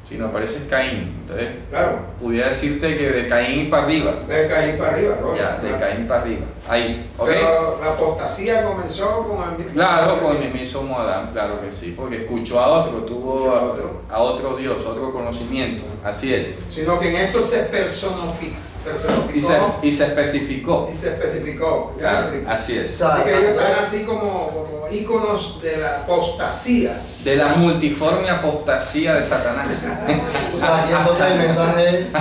[SPEAKER 1] sino aparece Caín. Entonces,
[SPEAKER 3] Claro,
[SPEAKER 1] pudiera decirte que de Caín para arriba.
[SPEAKER 3] de Caín para arriba, ¿no?
[SPEAKER 1] Ya, de Caín para arriba. Ahí, ¿ok?
[SPEAKER 3] Pero la apostasía comenzó con el
[SPEAKER 1] Claro, con el mismo Adán, claro que sí, porque escuchó a otro, tuvo a otro Dios, otro conocimiento, así es.
[SPEAKER 3] Sino que en esto se personificó.
[SPEAKER 1] Y se especificó.
[SPEAKER 3] Y se especificó. ¿Ya?
[SPEAKER 1] Claro, así es.
[SPEAKER 3] Así que ellos están así como íconos de la apostasía.
[SPEAKER 1] De la multiforme apostasía de Satanás.
[SPEAKER 2] O sea, aquí entonces el mensaje es,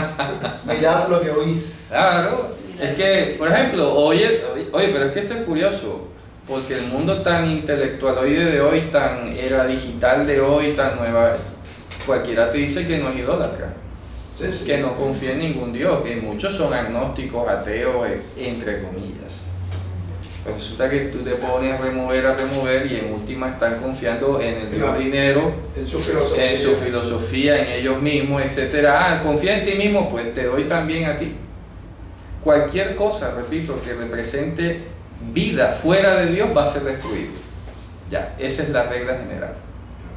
[SPEAKER 2] mirad lo que oís.
[SPEAKER 1] Claro, es que, por ejemplo, oye, pero es que esto es curioso, porque el mundo tan intelectualoide de hoy, tan era digital de hoy, tan nueva, cualquiera te dice que no es idólatra,
[SPEAKER 3] Sí.
[SPEAKER 1] que no confía en ningún Dios, que muchos son agnósticos, ateos, entre comillas. Pues resulta que tú te pones a remover y en última están confiando en el Dios dinero,
[SPEAKER 3] En su filosofía.
[SPEAKER 1] en ellos mismos, etc. Confía en ti mismo, pues te doy también a ti. Cualquier cosa, repito, que represente vida fuera de Dios va a ser destruido. Ya, esa es la regla general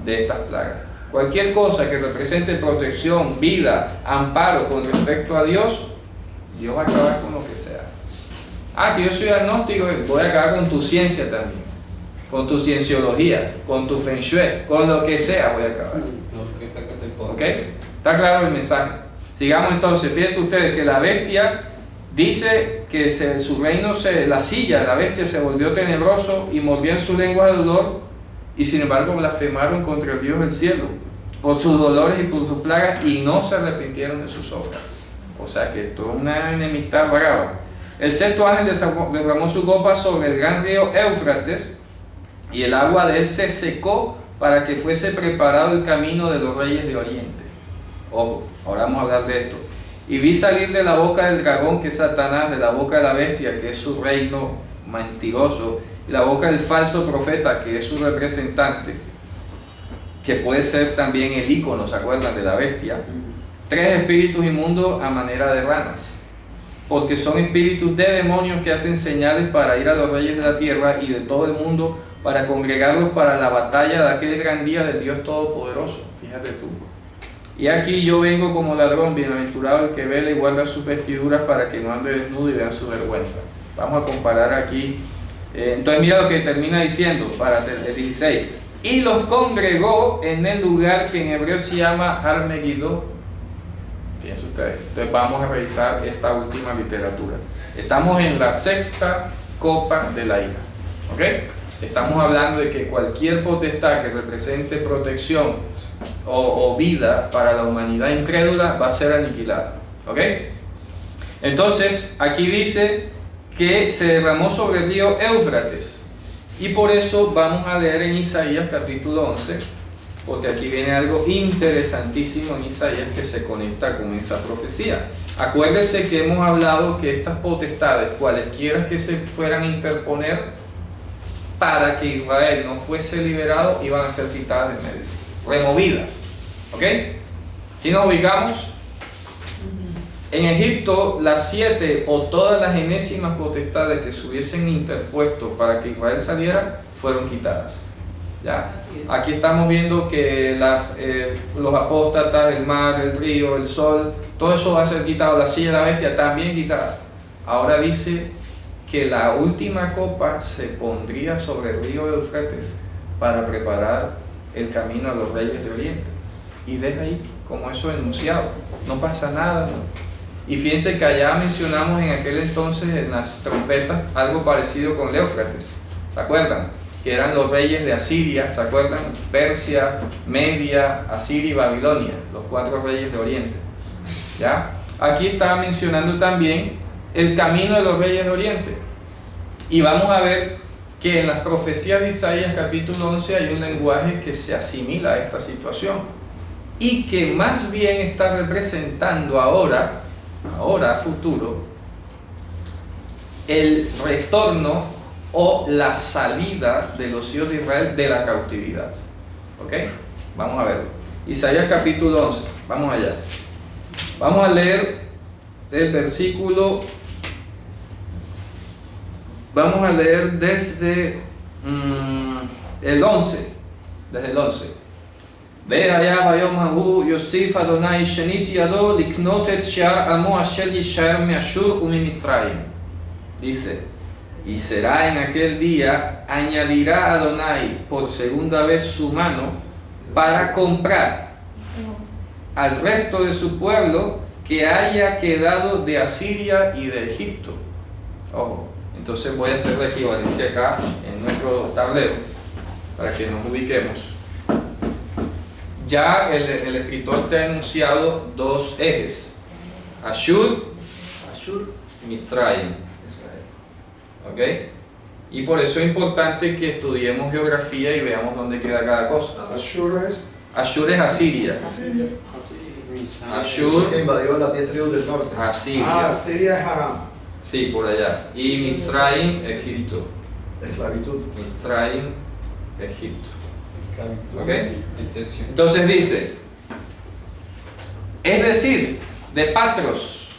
[SPEAKER 1] de estas plagas. Cualquier cosa que represente protección, vida, amparo con respecto a Dios, Dios va a acabar con lo que sea. que yo soy agnóstico, voy a acabar con tu ciencia también, con tu cienciología, con tu feng shui, con lo que sea voy a acabar. ¿Ok? ¿Está claro el mensaje? Sigamos entonces. Fíjense ustedes que la bestia dice que su reino, la silla, la bestia se volvió tenebroso y mordió en su lengua de dolor, y sin embargo blasfemaron contra el Dios del cielo por sus dolores y por sus plagas, y no se arrepintieron de sus obras. O sea que esto es una enemistad brava. El sexto ángel derramó su copa sobre el gran río Éufrates, y el agua de él se secó para que fuese preparado el camino de los reyes de Oriente. Ojo, ahora vamos a hablar de esto. Y vi salir de la boca del dragón, que es Satanás, de la boca de la bestia, que es su reino mentiroso, y la boca del falso profeta, que es su representante, que puede ser también el ícono, ¿se acuerdan? De la bestia. 3 espíritus inmundos a manera de ranas, porque son espíritus de demonios que hacen señales para ir a los reyes de la tierra y de todo el mundo, para congregarlos para la batalla de aquel gran día del Dios Todopoderoso. Fíjate tú. Y aquí yo vengo como ladrón, bienaventurado el que vela y guarda sus vestiduras para que no ande desnudo y vean su vergüenza. Vamos a comparar aquí. Entonces mira lo que termina diciendo para el 16. Y los congregó en el lugar que en hebreo se llama Armegiddo. Fíjense ustedes. Entonces vamos a revisar esta última literatura. Estamos en la 6ª copa de la ira. ¿Ok? Estamos hablando de que cualquier potestad que represente protección o vida para la humanidad incrédula va a ser aniquilada. ¿Ok? Entonces, aquí dice que se derramó sobre el río Éufrates. Y por eso vamos a leer en Isaías capítulo 11, porque aquí viene algo interesantísimo en Isaías que se conecta con esa profecía. Acuérdese que hemos hablado que estas potestades, cualesquiera que se fueran a interponer para que Israel no fuese liberado, iban a ser quitadas de medio, removidas. ¿Ok? Si nos ubicamos, en Egipto las 7 o todas las enésimas potestades que se hubiesen interpuesto para que Israel saliera fueron quitadas. ¿Ya? Aquí estamos viendo que los apóstatas, el mar, el río, el sol, todo eso va a ser quitado. La silla de la bestia también quitada. Ahora dice que la última copa se pondría sobre el río Éufrates para preparar el camino a los reyes de Oriente. Y deja ahí como eso enunciado, no pasa nada, ¿no? Y fíjense que allá mencionamos en aquel entonces en las trompetas algo parecido con Éufrates, ¿se acuerdan? Que eran los reyes de Asiria, ¿se acuerdan? Persia, Media, Asiria y Babilonia, los 4 reyes de Oriente. ¿Ya? Aquí estaba mencionando también el camino de los reyes de Oriente. Y vamos a ver que en las profecías de Isaías capítulo 11 hay un lenguaje que se asimila a esta situación y que más bien está representando ahora a futuro, el retorno o la salida de los hijos de Israel de la cautividad. ¿Ok? Vamos a verlo. Isaías capítulo 11. Vamos allá. Vamos a leer el versículo. Vamos a leer desde el 11. Desde el 11. והיה ביום ההוא יוסיף אדוני שנית ידו לקנות את שאר עמו אשר יישאר מאשור וממצרים. Dice, y será en aquel día, añadirá Adonai por segunda vez su mano para comprar al resto de su pueblo que haya quedado de Asiria y de Egipto. Ojo, entonces voy a hacer la equivalencia acá en nuestro tablero para que nos ubiquemos. Ya el escritor te ha enunciado 2 ejes, Ashur y Mitzrayim. ¿Ok? Y por eso es importante que estudiemos geografía y veamos dónde queda cada cosa.
[SPEAKER 3] Ashur es
[SPEAKER 1] Asiria. Ashur
[SPEAKER 2] que invadió las 10 tribus del norte.
[SPEAKER 1] Asiria.
[SPEAKER 3] Asiria es Aram.
[SPEAKER 1] Sí, por allá. Y Mitzrayim, Egipto.
[SPEAKER 2] Esclavitud.
[SPEAKER 1] Mitzrayim, Egipto. ¿Ok? Entonces dice, es decir, de Patros.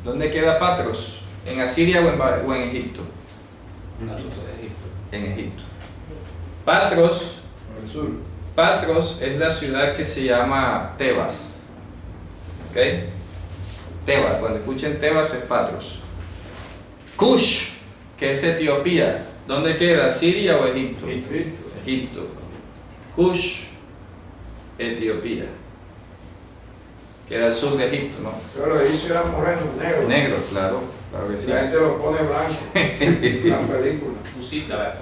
[SPEAKER 1] ¿Dónde queda Patros? ¿En Asiria o en Egipto? En Egipto. Patros,
[SPEAKER 2] En el sur.
[SPEAKER 1] Patros es la ciudad que se llama Tebas. ¿Ok? Tebas, cuando escuchen Tebas es Patros. Cush, que es Etiopía. ¿Dónde queda? ¿Siria o Egipto? Egipto. Cush, Etiopía. Queda al sur de Egipto, ¿no?
[SPEAKER 3] Yo lo hice era moreno, negro.
[SPEAKER 1] Negro, claro que sí.
[SPEAKER 3] La gente lo pone blanco. La película.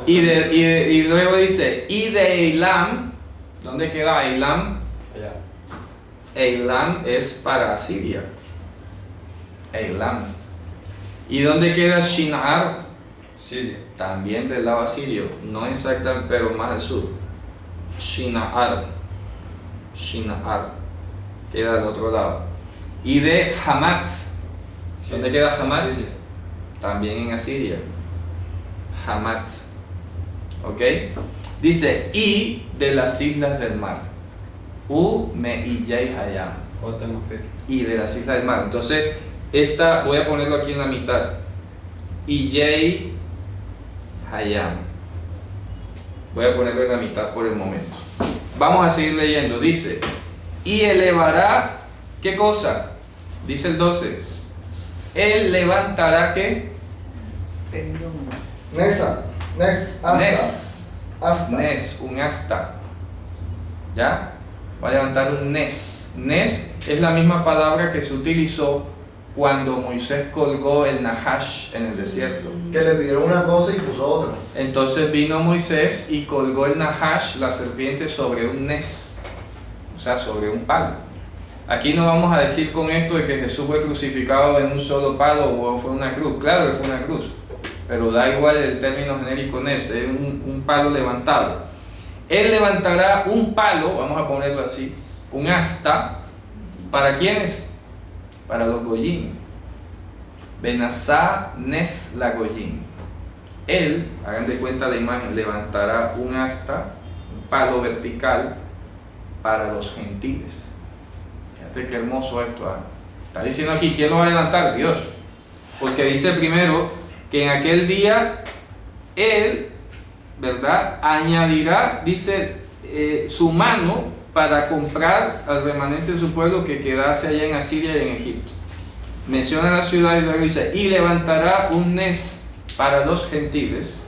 [SPEAKER 1] Y luego dice, y de Eilam, ¿dónde queda Eilam?
[SPEAKER 4] Allá.
[SPEAKER 1] Eilam es para Siria. Eilam. ¿Y dónde queda Shinar?
[SPEAKER 4] Siria.
[SPEAKER 1] También del lado asirio, no exactamente, pero más al sur. Shinar. Queda al otro lado. Y de Hamat. ¿Dónde queda Hamat?
[SPEAKER 4] Siria.
[SPEAKER 1] También en Asiria. Hamat. ¿Ok? Dice, y de las islas del mar. Me iyay hayam. Y de las islas del mar. Entonces, esta voy a ponerlo aquí en la mitad. Iyay hayam. Voy a ponerlo en la mitad por el momento. Vamos a seguir leyendo. Dice, y elevará, ¿qué cosa? Dice el 12. Él levantará, ¿qué?
[SPEAKER 2] Nesa, asta.
[SPEAKER 1] Nes, un asta. ¿Ya? Va a levantar un nes. Nes es la misma palabra que se utilizó cuando Moisés colgó el Nahash en el desierto.
[SPEAKER 2] Que le pidieron una cosa y puso otra.
[SPEAKER 1] Entonces vino Moisés y colgó el Nahash, la serpiente, sobre un nes, o sea, sobre un palo. Aquí no vamos a decir con esto de que Jesús fue crucificado en un solo palo o fue una cruz. Claro que fue una cruz, pero da igual el término genérico nes, es un palo levantado. Él levantará un palo, vamos a ponerlo así, un asta. ¿Para quiénes? Para los goyim. Benazá nes la goyim. Él, hagan de cuenta la imagen, levantará un asta, un palo vertical para los gentiles. Fíjate qué hermoso esto. Está diciendo aquí, ¿quién lo va a levantar? Dios. Porque dice primero que en aquel día Él, ¿verdad?, añadirá, dice, su mano para comprar al remanente de su pueblo que quedase allá en Asiria y en Egipto. Menciona la ciudad y luego dice, y levantará un nes para los gentiles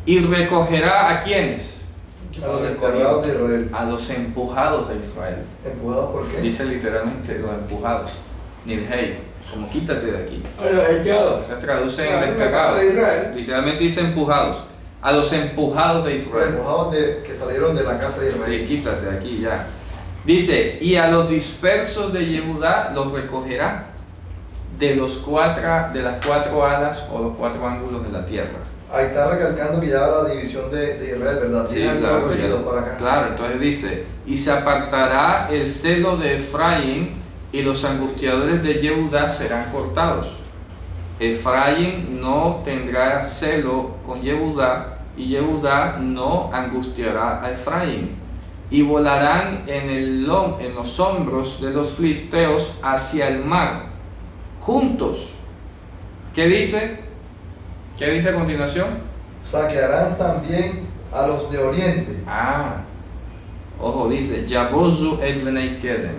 [SPEAKER 1] y recogerá ¿a quiénes?
[SPEAKER 2] A los desterrados de Israel.
[SPEAKER 1] A los empujados de Israel.
[SPEAKER 2] ¿Empujados por qué?
[SPEAKER 1] Dice literalmente los empujados. Nilhei, como quítate de aquí. Se traduce en desterrados. Literalmente dice empujados. A los empujados de
[SPEAKER 2] Los
[SPEAKER 1] Israel.
[SPEAKER 2] empujados que salieron de la casa de Israel.
[SPEAKER 1] Sí, quítate de aquí ya. Dice, y a los dispersos de Yehudá los recogerá de las cuatro alas o los cuatro ángulos de la tierra.
[SPEAKER 2] Ahí está recalcando que ya la división de Israel, ¿verdad?
[SPEAKER 1] Sí,
[SPEAKER 2] Tiene al
[SPEAKER 1] claro,
[SPEAKER 2] norte y
[SPEAKER 1] ya.
[SPEAKER 2] dos para acá.
[SPEAKER 1] Claro, entonces dice, y se apartará el celo de Efraín y los angustiadores de Yehudá serán cortados. Efraín no tendrá celo con Yehudá y Yehudá no angustiará a Efraín. Y volarán en los hombros de los filisteos hacia el mar, juntos. ¿Qué dice? ¿Qué dice a continuación?
[SPEAKER 2] Saquearán también a los de Oriente.
[SPEAKER 1] Ojo, dice, Yabozu el Bnei Kedem.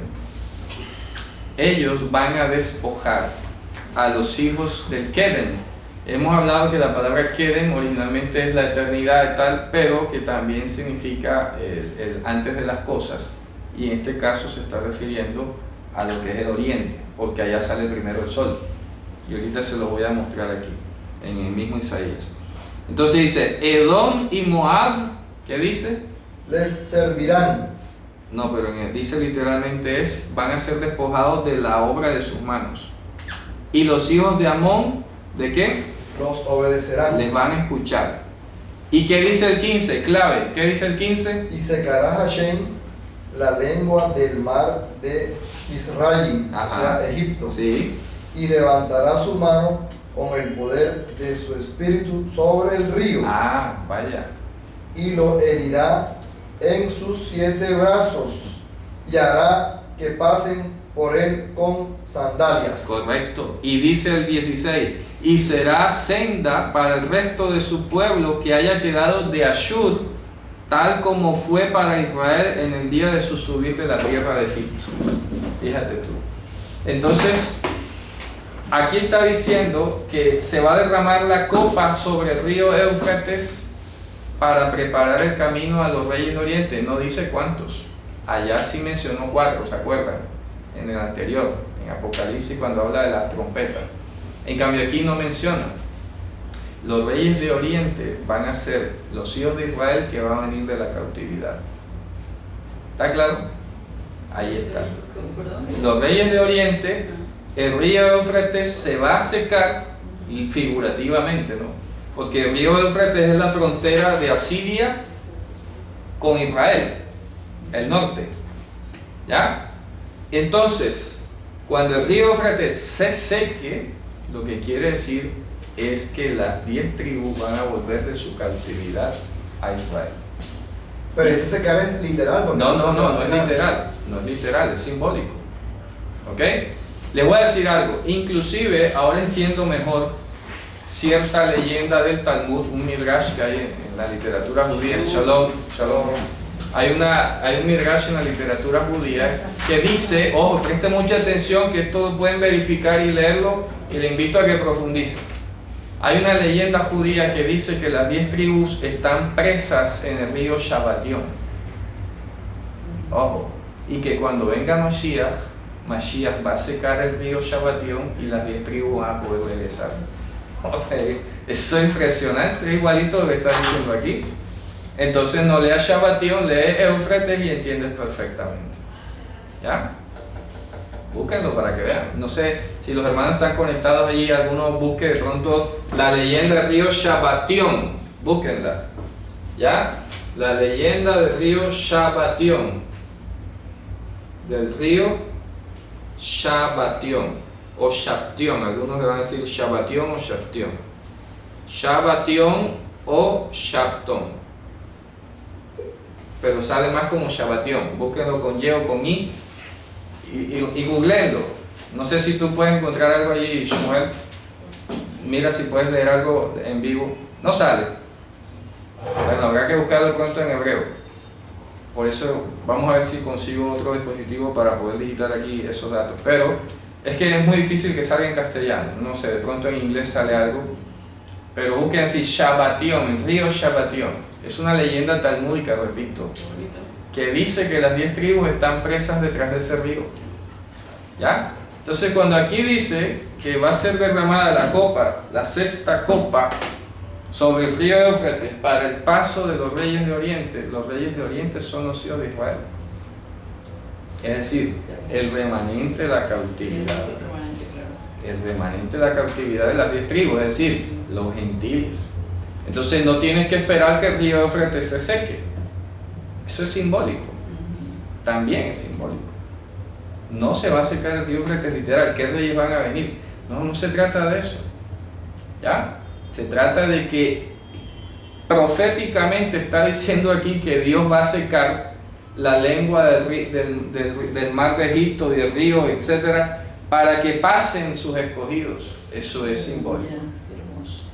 [SPEAKER 1] Ellos van a despojar a los hijos del Kedem. Hemos hablado que la palabra Kedem originalmente es la eternidad y tal, pero que también significa el antes de las cosas. Y en este caso se está refiriendo a lo que es el oriente, porque allá sale primero el sol. Y ahorita se lo voy a mostrar aquí, en el mismo Isaías. Entonces dice, Edom y Moab, ¿qué dice?
[SPEAKER 2] Les servirán.
[SPEAKER 1] No, pero dice literalmente van a ser despojados de la obra de sus manos. Y los hijos de Amón, ¿de qué?
[SPEAKER 2] Los obedecerán.
[SPEAKER 1] Les van a escuchar. ¿Y qué dice el 15? Clave, ¿qué dice el 15?
[SPEAKER 2] Y secará Hashem la lengua del mar de Misraim, o sea, Egipto.
[SPEAKER 1] Sí.
[SPEAKER 2] Y levantará su mano con el poder de su espíritu sobre el río.
[SPEAKER 1] Vaya.
[SPEAKER 2] Y lo herirá en sus 7 brazos y hará que pasen por él con sandalias.
[SPEAKER 1] Correcto. Y dice el 16, y será senda para el resto de su pueblo que haya quedado de Ashur, tal como fue para Israel en el día de su subir de la tierra de Egipto. Fíjate tú. Entonces, aquí está diciendo que se va a derramar la copa sobre el río Éufrates para preparar el camino a los reyes de Oriente. No dice cuántos. Allá sí mencionó 4, ¿se acuerdan? En el anterior, en Apocalipsis, cuando habla de las trompetas. En cambio aquí no menciona. Los reyes de Oriente van a ser los hijos de Israel que van a venir de la cautividad. ¿Está claro? Ahí está. Los reyes de Oriente, el río Éufrates se va a secar, y figurativamente, ¿no? Porque el río Éufrates es la frontera de Asiria con Israel, el norte. ¿Ya? Entonces, cuando el río Éufrates se seque, lo que quiere decir es que las 10 tribus van a volver de su cautividad a Israel.
[SPEAKER 2] Pero ese secar es literal. Porque
[SPEAKER 1] No
[SPEAKER 2] se va a
[SPEAKER 1] es
[SPEAKER 2] secar.
[SPEAKER 1] literal, no es literal, es simbólico. ¿Ok? Les voy a decir algo, inclusive ahora entiendo mejor cierta leyenda del Talmud, un midrash que hay en la literatura judía, Shalom. Hay un midrash en la literatura judía que dice, ojo, preste mucha atención que esto pueden verificar y leerlo, y le invito a que profundice. Hay una leyenda judía que dice que las 10 tribus están presas en el río Shabbatión. Ojo, y que cuando venga Mashiach va a secar el río Shabbatión y las 10 tribus van a poder regresar. Okay. Eso es impresionante, igualito lo que está diciendo aquí. Entonces no leas Shabbatión, lee Éufrates y entiendes perfectamente. ¿Ya? Búsquenlo para que vean. No sé si los hermanos están conectados allí, alguno busque de pronto la leyenda del río Shabbatión. Búsquenla. ¿Ya? La leyenda del río Shabbatión. Del río Shabbatión. O Shabtión. Algunos le van a decir Shabbatión o Shabtión. Shabbatión o Shabtón. Pero sale más como Shabbatión. Búsquenlo con Y o con I. Y googleenlo. No sé si tú puedes encontrar algo allí, Shmuel. Mira si puedes leer algo en vivo. No sale. Bueno, habrá que buscarlo de pronto en hebreo. Por eso vamos a ver si consigo otro dispositivo para poder digitar aquí esos datos. Pero es que es muy difícil que salga en castellano. No sé, de pronto en inglés sale algo. Pero busquen así, Shabbatión, el río Shabbatión. Es una leyenda talmúdica, repito, que dice que las 10 tribus están presas detrás de ese río. ¿Ya? Entonces cuando aquí dice que va a ser derramada la copa, la 6ª copa, sobre el río Éufrates para el paso de los reyes de Oriente, los reyes de Oriente son los hijos de Israel. Es decir, el remanente de la cautividad. El remanente de la cautividad de las 10 tribus, es decir, los gentiles. Entonces no tienes que esperar que el río Éufrates se seque. Eso es simbólico. También es simbólico. No se va a secar el río Éufrates literal. ¿Qué reyes van a venir? No se trata de eso. ¿Ya? Se trata de que proféticamente está diciendo aquí que Dios va a secar la lengua del mar de Egipto y del río, etcétera, para que pasen sus escogidos. Eso es simbólico.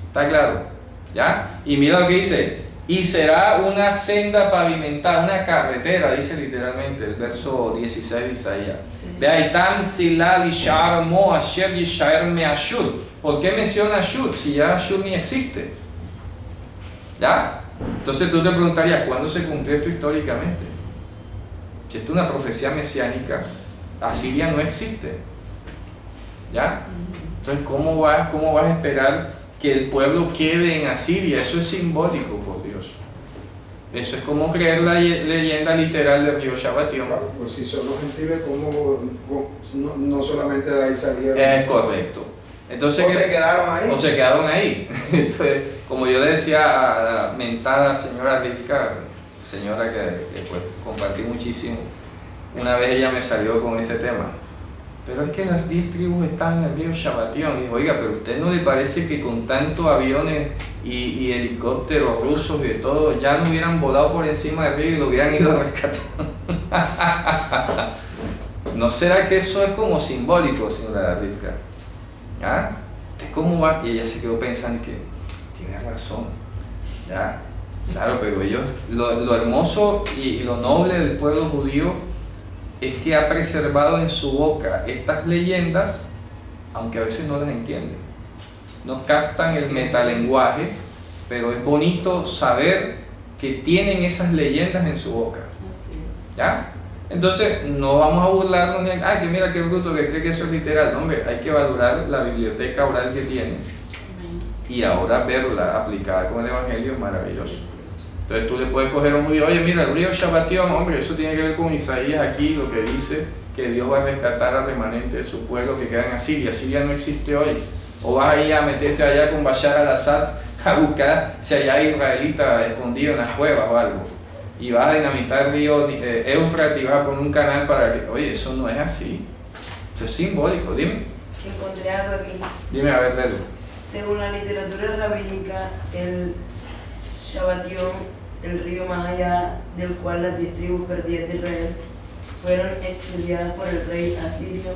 [SPEAKER 1] ¿Está claro? ¿Ya? Y mira lo que dice. Y será una senda pavimentada, una carretera, dice literalmente el verso 16 de Isaías. Veaitam silal ishar mo asher yishaer me Ashur. ¿Por qué menciona Ashur si ya Ashur ni existe? ¿Ya? Entonces tú te preguntarías, ¿cuándo se cumplió esto históricamente? Si esto es una profecía mesiánica, Asiria no existe. ¿Ya? Entonces, ¿cómo vas a esperar que el pueblo quede en Asiria? Eso es simbólico, por Dios. Eso es como creer la leyenda literal del río Shabbatión.
[SPEAKER 3] Pues si son los gentiles, ¿cómo no solamente de ahí salieron?
[SPEAKER 1] Es correcto. Entonces,
[SPEAKER 3] se quedaron ahí.
[SPEAKER 1] O se quedaron ahí. Entonces, como yo le decía a la mentada señora Rivka, señora que pues, compartí muchísimo, una vez ella me salió con ese tema. Pero es que las 10 tribus están en el río Shabbatión. Y dijo, oiga, pero ¿a usted no le parece que con tantos aviones y helicópteros rusos y de todo, ya no hubieran volado por encima del río y lo hubieran ido a rescatar? ¿No será que eso es como simbólico, señora Rivka? ¿Ah? ¿Usted cómo va? Y ella se quedó pensando que tiene razón. ¿Ya? Claro, pero ellos, lo hermoso y lo noble del pueblo judío es que ha preservado en su boca estas leyendas aunque a veces no las entienden. No captan el metalenguaje, pero es bonito saber que tienen esas leyendas en su boca.
[SPEAKER 6] Así es.
[SPEAKER 1] ¿Ya? Entonces, no vamos a burlarnos ni a, que mira qué bruto que cree que eso es literal. No, hombre, hay que valorar la biblioteca oral que tiene
[SPEAKER 5] Amén.
[SPEAKER 1] y ahora verla aplicada con el Evangelio es maravilloso. Entonces tú le puedes coger a un judío, oye mira, el río Shabatión, hombre, eso tiene que ver con Isaías aquí, lo que dice que Dios va a rescatar al remanente de su pueblo que queda en Asiria. Asiria no existe hoy. O vas a ir a meterte allá con Bashar al-Assad a buscar si hay israelitas escondidos en las cuevas o algo. Y vas a dinamitar el río Éufrates y vas a poner un canal para que... Oye, eso no es así. Eso es simbólico, dime.
[SPEAKER 7] Encontré algo aquí.
[SPEAKER 1] Dime, a ver, léelo.
[SPEAKER 7] Según la literatura rabínica, el Shabatión, el río más allá del cual las 10 tribus perdidas de Israel fueron exiliadas por el rey asirio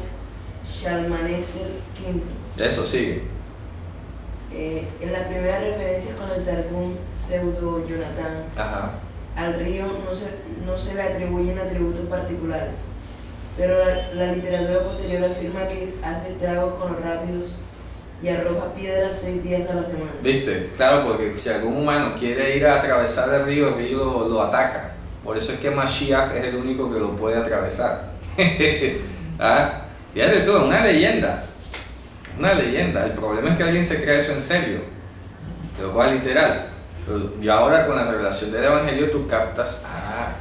[SPEAKER 7] Shalmaneser V.
[SPEAKER 1] Eso, sigue.
[SPEAKER 7] En las primeras referencias con el Targum pseudo Jonatán,
[SPEAKER 1] Ajá.
[SPEAKER 7] al río no se le atribuyen atributos particulares, pero la literatura posterior afirma que hace estragos con los rápidos y arroja piedras 6 días a la semana.
[SPEAKER 1] ¿Viste? Claro, porque si algún humano quiere ir a atravesar el río lo ataca. Por eso es que Mashiach es el único que lo puede atravesar. ¿Ah? Fíjate tú, una leyenda. Una leyenda. El problema es que alguien se cree eso en serio, lo cual es literal. Pero y ahora con la revelación del Evangelio tú captas,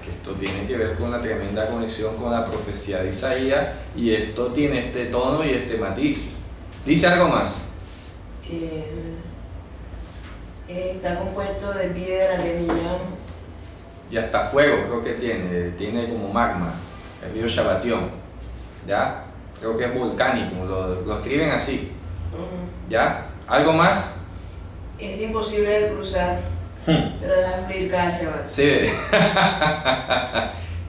[SPEAKER 1] que esto tiene que ver con la tremenda conexión con la profecía de Isaías y esto tiene este tono y este matiz. Dice algo más.
[SPEAKER 7] Está compuesto de piedra, arena y llamas.
[SPEAKER 1] Y hasta fuego creo que tiene como magma, el río Shabatión, ¿ya? Creo que es volcánico, lo escriben así, ¿ya? ¿Algo más?
[SPEAKER 7] Es imposible de cruzar, pero deja fluir cada Shabbat.
[SPEAKER 1] Sí.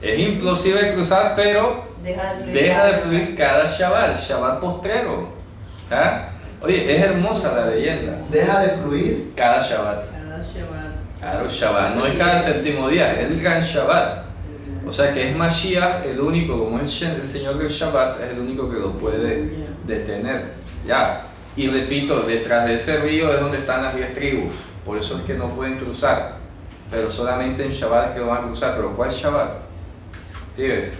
[SPEAKER 1] Es imposible cruzar, pero deja de fluir cada Shabbat postrero, ¿ya? Oye, es hermosa la leyenda.
[SPEAKER 2] Deja de fluir.
[SPEAKER 1] Cada Shabbat.
[SPEAKER 5] Cada Shabbat.
[SPEAKER 1] Claro, Shabbat, no es cada séptimo día, es el gran Shabbat. O sea que es Mashiach el único, como es el Señor del Shabbat, es el único que lo puede detener. Ya. Y repito, detrás de ese río es donde están las 10 tribus. Por eso es que no pueden cruzar. Pero solamente en Shabbat es que lo van a cruzar. ¿Pero cuál Shabbat? ¿Sí ves?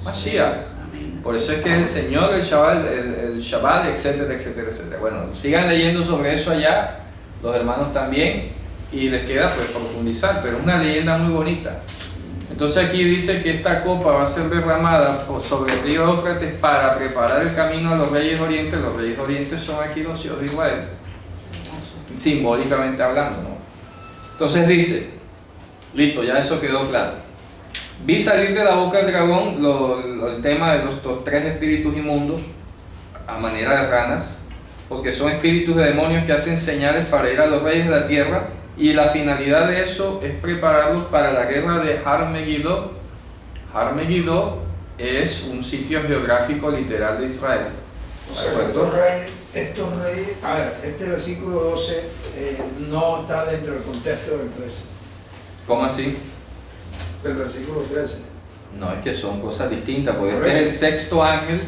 [SPEAKER 1] Mashiach.
[SPEAKER 5] Amén.
[SPEAKER 1] Por eso es que es el Señor del Shabbat, el Shabbat, etcétera, etcétera, etcétera. Bueno, sigan leyendo sobre eso allá, los hermanos también, y les queda pues profundizar, pero es una leyenda muy bonita. Entonces aquí dice que esta copa va a ser derramada sobre el río Éufrates para preparar el camino a los reyes orientes. Los reyes orientes son aquí los hijos de Israel, simbólicamente hablando, ¿no? Entonces dice, listo, ya eso quedó claro. Vi salir de la boca del dragón el tema de los 3 espíritus inmundos a manera de ranas, porque son espíritus de demonios que hacen señales para ir a los reyes de la tierra, y la finalidad de eso es prepararlos para la guerra de Har Megiddo. Har Megiddo es un sitio geográfico literal de Israel.
[SPEAKER 3] O sea, estos reyes, a ver, este versículo 12 no está dentro del contexto del 13,
[SPEAKER 1] ¿Cómo así?
[SPEAKER 3] del versículo 13.
[SPEAKER 1] No, es que son cosas distintas, porque este es el sexto ángel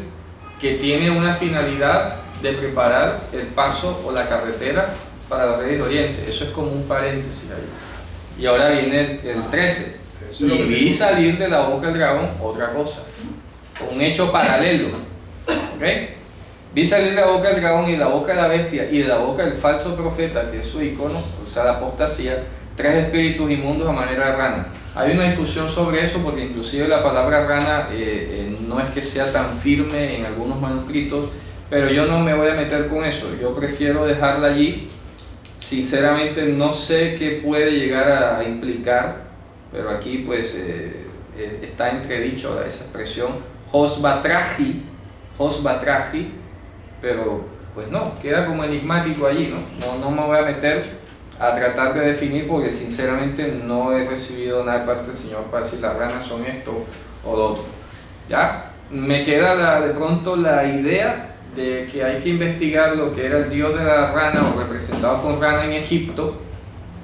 [SPEAKER 1] que tiene una finalidad de preparar el paso o la carretera para los reyes de Oriente. Eso es como un paréntesis ahí. Y ahora viene el 13.
[SPEAKER 3] Eso es lo
[SPEAKER 1] Y
[SPEAKER 3] que
[SPEAKER 1] vi
[SPEAKER 3] digo.
[SPEAKER 1] salir de la boca del dragón otra cosa, un hecho paralelo. ¿Ok? Vi salir de la boca del dragón y de la boca de la bestia y de la boca del falso profeta, que es su icono, o sea, la apostasía, 3 espíritus inmundos a manera de rana. Hay una discusión sobre eso porque inclusive la palabra rana no es que sea tan firme en algunos manuscritos, pero yo no me voy a meter con eso, yo prefiero dejarla allí. Sinceramente no sé qué puede llegar a implicar, pero aquí pues está entredicho esa expresión, Hosbatraji, pero pues no, queda como enigmático allí, ¿no? No me voy a meter a tratar de definir porque sinceramente no he recibido nada de parte del Señor para decir las ranas son esto o lo otro. ¿Ya? Me queda de pronto la idea de que hay que investigar lo que era el dios de la rana o representado con rana en Egipto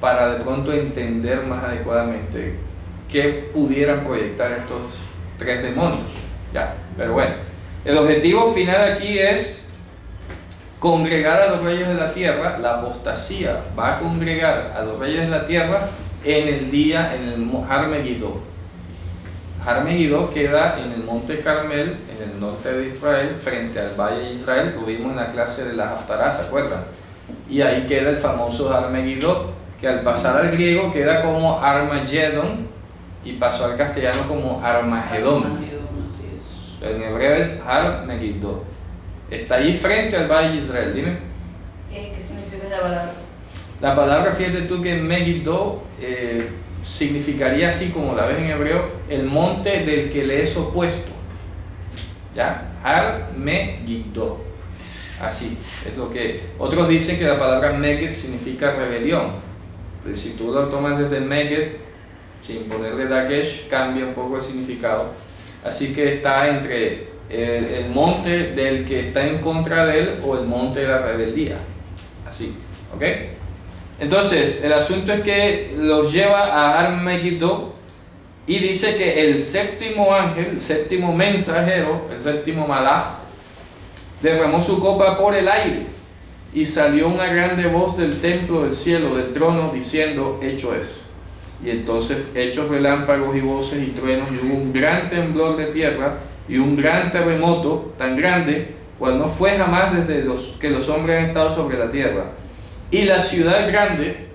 [SPEAKER 1] para de pronto entender más adecuadamente qué pudieran proyectar estos 3 demonios. ¿Ya? Pero bueno, el objetivo final aquí es congregar a los reyes de la tierra, la apostasía va a congregar a los reyes de la tierra en el día, en el Har Megiddo. Har Megiddo queda en el monte Carmel, en el norte de Israel, frente al valle de Israel. Lo vimos en la clase de la Haftará, ¿se acuerdan? Y ahí queda el famoso Har Megiddo, que al pasar al griego queda como Armageddon y pasó al castellano como Armagedón.
[SPEAKER 5] Así es.
[SPEAKER 1] En hebreo es Har Megiddo. Está ahí frente al valle de Israel. Dime.
[SPEAKER 6] ¿Qué significa esa palabra?
[SPEAKER 1] La palabra, fíjate tú que Megiddo significaría así como la ves en hebreo, el monte del que le es opuesto. ¿Ya? Har Megiddo. Así es lo que. Otros dicen que la palabra Meged significa rebelión. Pero si tú lo tomas desde Meged, sin ponerle Dagesh, cambia un poco el significado. Así que está entre el monte del que está en contra de él o el monte de la rebeldía. Así, ¿ok? Entonces, el asunto es que los lleva a Har Megiddo y dice que el séptimo ángel, el séptimo mensajero, el séptimo malaj, derramó su copa por el aire y salió una grande voz del templo del cielo, del trono, diciendo: hecho es. Y entonces hechos relámpagos y voces y truenos, y hubo un gran temblor de tierra y un gran terremoto tan grande cual no fue jamás desde que los hombres han estado sobre la tierra. Y la ciudad grande,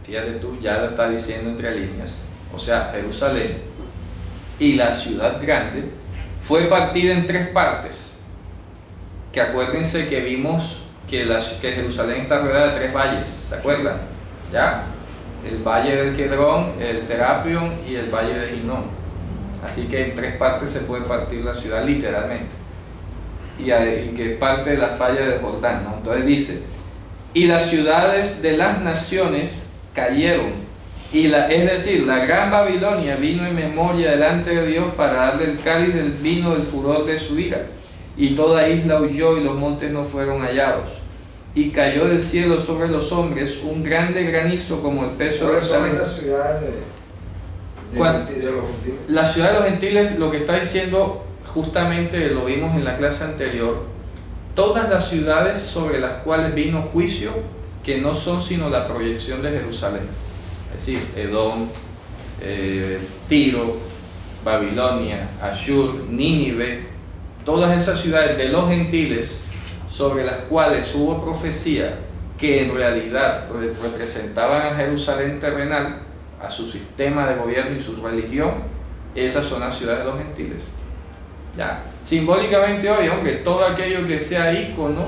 [SPEAKER 1] fíjate tú, ya lo está diciendo entre líneas, o sea, Jerusalén, y la ciudad grande fue partida en 3 partes. Que acuérdense que vimos que Jerusalén está rodeada de 3 valles, ¿se acuerdan? ¿Ya? El valle del Quedrón, el Terapion y el valle de Hinnom. Así que en 3 partes se puede partir la ciudad literalmente, y que es parte de la falla de Jordán, ¿no? Entonces dice: y las ciudades de las naciones cayeron, es decir, la gran Babilonia vino en memoria delante de Dios para darle el cáliz del vino del furor de su ira, y toda isla huyó y los montes no fueron hallados, y cayó del cielo sobre los hombres un grande granizo como el peso de
[SPEAKER 3] ¿Cuáles son
[SPEAKER 1] Jerusalén.
[SPEAKER 3] esas ciudades de los gentiles?
[SPEAKER 1] La ciudad de los gentiles, lo que está diciendo, justamente lo vimos en la clase anterior, todas las ciudades sobre las cuales vino juicio, que no son sino la proyección de Jerusalén, es decir, Edom, Tiro, Babilonia, Ashur, Nínive, todas esas ciudades de los gentiles sobre las cuales hubo profecía que en realidad representaban a Jerusalén terrenal, a su sistema de gobierno y su religión, esas son las ciudades de los gentiles. Ya, simbólicamente hoy, hombre, todo aquello que sea ícono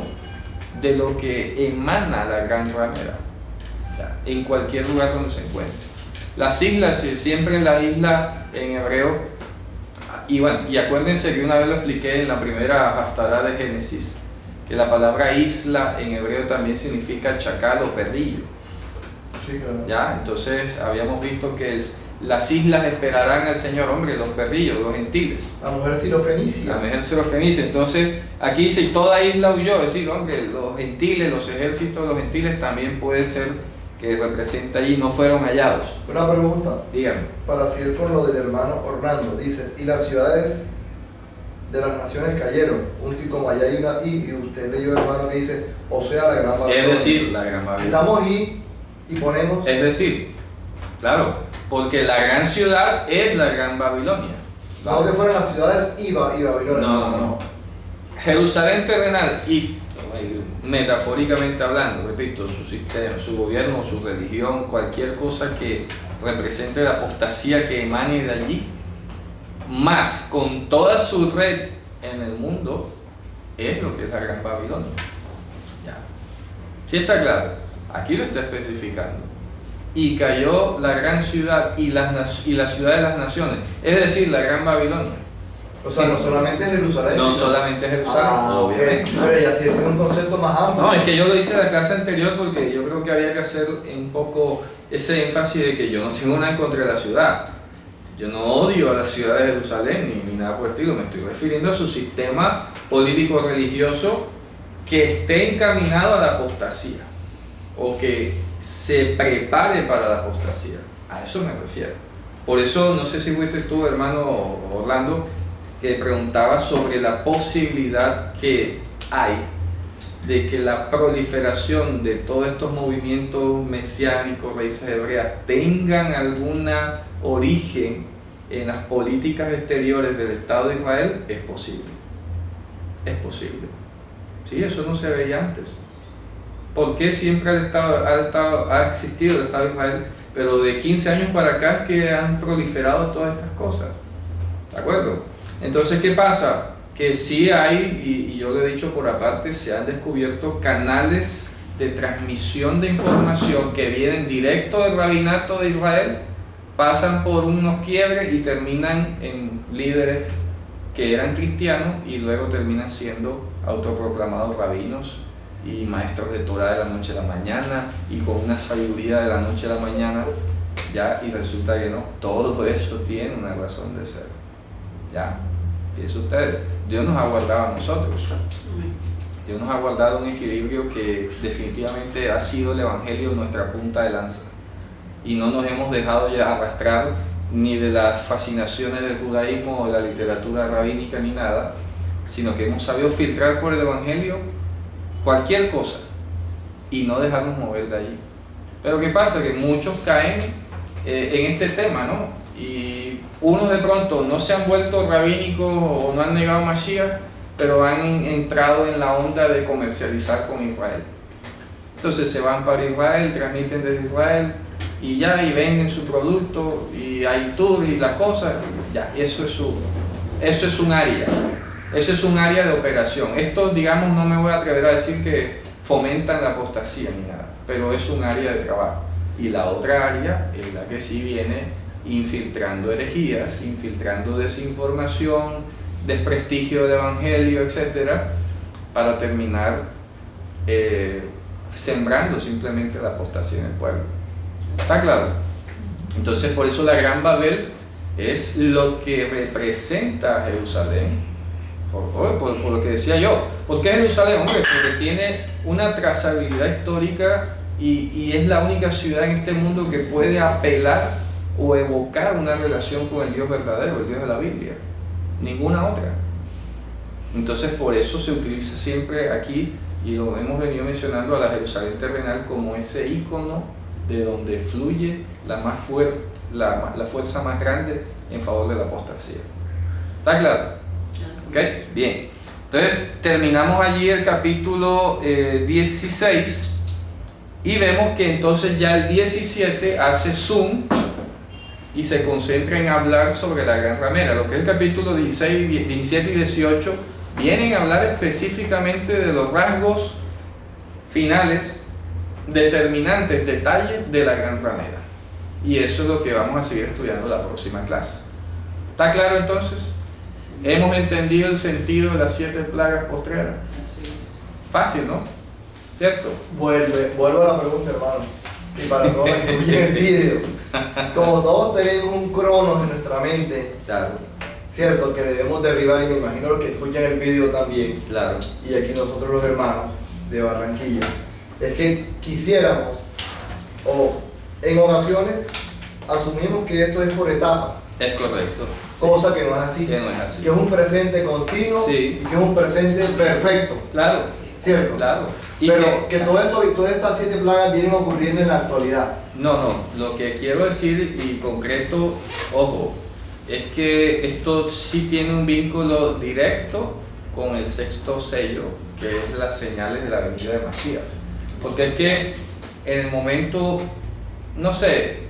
[SPEAKER 1] de lo que emana la gran ramera, ya, en cualquier lugar donde se encuentre. Las islas, siempre en la isla en hebreo, y acuérdense que una vez lo expliqué en la primera haftará de Génesis, que la palabra isla en hebreo también significa chacal o perrillo.
[SPEAKER 2] Sí, claro.
[SPEAKER 1] Ya, entonces habíamos visto que las islas esperarán al Señor, hombre, los perrillos, los gentiles.
[SPEAKER 2] La mujer sirofenicia.
[SPEAKER 1] La mujer sirofenicia. Entonces, aquí dice: toda isla huyó, es decir, hombre, los gentiles, los ejércitos de los gentiles también puede ser que representa allí, no fueron hallados.
[SPEAKER 2] Una pregunta,
[SPEAKER 1] Dígame.
[SPEAKER 2] para seguir con lo del hermano Orlando. Dice: y las ciudades de las naciones cayeron. Como allá hay una I, y usted leyó, hermano, que dice: o sea, la gran Babilonia.
[SPEAKER 1] Es decir, la gran Babilonia.
[SPEAKER 2] Quitamos I y ponemos.
[SPEAKER 1] Es decir, claro, porque la gran ciudad es la gran Babilonia.
[SPEAKER 2] No que fueran las ciudades y Babilonia.
[SPEAKER 1] No. Jerusalén terrenal y metafóricamente hablando, repito, su sistema, su gobierno, su religión, cualquier cosa que represente la apostasía que emane de allí, más con toda su red en el mundo, es lo que es la gran Babilonia. Ya. ¿Sí está claro? Aquí lo está especificando. Y cayó la gran ciudad y la ciudad de las naciones, es decir, la gran Babilonia.
[SPEAKER 2] O sea, no solamente Jerusalén.
[SPEAKER 1] No
[SPEAKER 2] sino-
[SPEAKER 1] solamente Jerusalén, obviamente.
[SPEAKER 2] Ok. Pero ya sí, este es un concepto más amplio.
[SPEAKER 1] No, es que yo lo hice en la clase anterior porque yo creo que había que hacer un poco ese énfasis de que yo no tengo nada en contra de la ciudad. Yo no odio a la ciudad de Jerusalén ni nada por el estilo. Me estoy refiriendo a su sistema político-religioso que esté encaminado a la apostasía o que se prepare para la apostasía. A eso me refiero. Por eso, no sé si fuiste tú, hermano Orlando, que preguntaba sobre la posibilidad que hay de que la proliferación de todos estos movimientos mesiánicos, raíces hebreas, tengan alguna origen en las políticas exteriores del Estado de Israel, es posible. Es posible. Sí, eso no se veía antes. ¿Por qué siempre ha existido el Estado de Israel? Pero de 15 años para acá es que han proliferado todas estas cosas. ¿De acuerdo? Entonces, ¿qué pasa? Que sí hay, y yo lo he dicho por aparte, se han descubierto canales de transmisión de información que vienen directo del rabinato de Israel, pasan por unos quiebres y terminan en líderes que eran cristianos y luego terminan siendo autoproclamados rabinos y maestros de Torah de la noche a la mañana y con una sabiduría de la noche a la mañana, ya, y resulta que no, todo eso tiene una razón de ser, ya. Fíjense ustedes, Dios nos ha guardado a nosotros. Dios nos ha guardado un equilibrio que definitivamente ha sido el Evangelio nuestra punta de lanza. Y no nos hemos dejado ya arrastrar ni de las fascinaciones del judaísmo o de la literatura rabínica ni nada, sino que hemos sabido filtrar por el Evangelio cualquier cosa y no dejarnos mover de allí. Pero ¿qué pasa? Que muchos caen en este tema, ¿no? Y unos de pronto no se han vuelto rabínicos o no han negado Mashiach, pero han entrado en la onda de comercializar con Israel. Entonces se van para Israel, transmiten desde Israel y ya, y venden su producto y hay tours y las cosas, ya, eso es un área. Eso es un área de operación. Esto, digamos, no me voy a atrever a decir que fomentan la apostasía ni nada, pero es un área de trabajo. Y la otra área es la que sí viene infiltrando herejías, infiltrando desinformación, desprestigio del Evangelio, etc., para terminar sembrando simplemente la apostasía en el pueblo. ¿Está claro? Entonces, por eso la Gran Babel es lo que representa a Jerusalén. Por lo que decía yo. ¿Por qué Jerusalén? Hombre, porque tiene una trazabilidad histórica y es la única ciudad en este mundo que puede apelar o evocar una relación con el Dios verdadero, el Dios de la Biblia. Ninguna otra. Entonces, por eso se utiliza siempre aquí, y lo hemos venido mencionando, a la Jerusalén terrenal como ese ícono de donde fluye la fuerza más grande en favor de la apostasía. ¿Está claro? ¿Ok? Bien. Entonces, terminamos allí el capítulo 16 y vemos que entonces ya el 17 hace zoom y se concentra en hablar sobre la gran ramera. Lo que es el capítulo 16, 17 y 18 vienen a hablar específicamente de los rasgos finales, determinantes, detalles de la gran ramera. Y eso es lo que vamos a seguir estudiando la próxima clase. ¿Está claro entonces? ¿Hemos entendido el sentido de las 7 plagas postreras? Fácil, ¿no? ¿Cierto?
[SPEAKER 2] Vuelvo a la pregunta, hermano. Y para todos los que escuchen el vídeo, como todos tenemos un cronos en nuestra mente,
[SPEAKER 1] Claro,
[SPEAKER 2] cierto, que debemos derribar, y me imagino los que escuchan el vídeo también,
[SPEAKER 1] claro.
[SPEAKER 2] y aquí nosotros los hermanos de Barranquilla, es que quisiéramos, o en ocasiones, asumimos que esto es por etapas,
[SPEAKER 1] Es correcto.
[SPEAKER 2] cosa que no es así,
[SPEAKER 1] Que no es así.
[SPEAKER 2] que es un presente continuo,
[SPEAKER 1] Sí.
[SPEAKER 2] y que es un presente perfecto,
[SPEAKER 1] Claro,
[SPEAKER 2] cierto.
[SPEAKER 1] claro. Y
[SPEAKER 2] Pero que todo esto y todas estas 7 plagas vienen ocurriendo en la actualidad.
[SPEAKER 1] No, lo que quiero decir y concreto, ojo, es que esto sí tiene un vínculo directo con el 6º sello, que es las señales de la venida de Mashiach. Porque es que en el momento, no sé,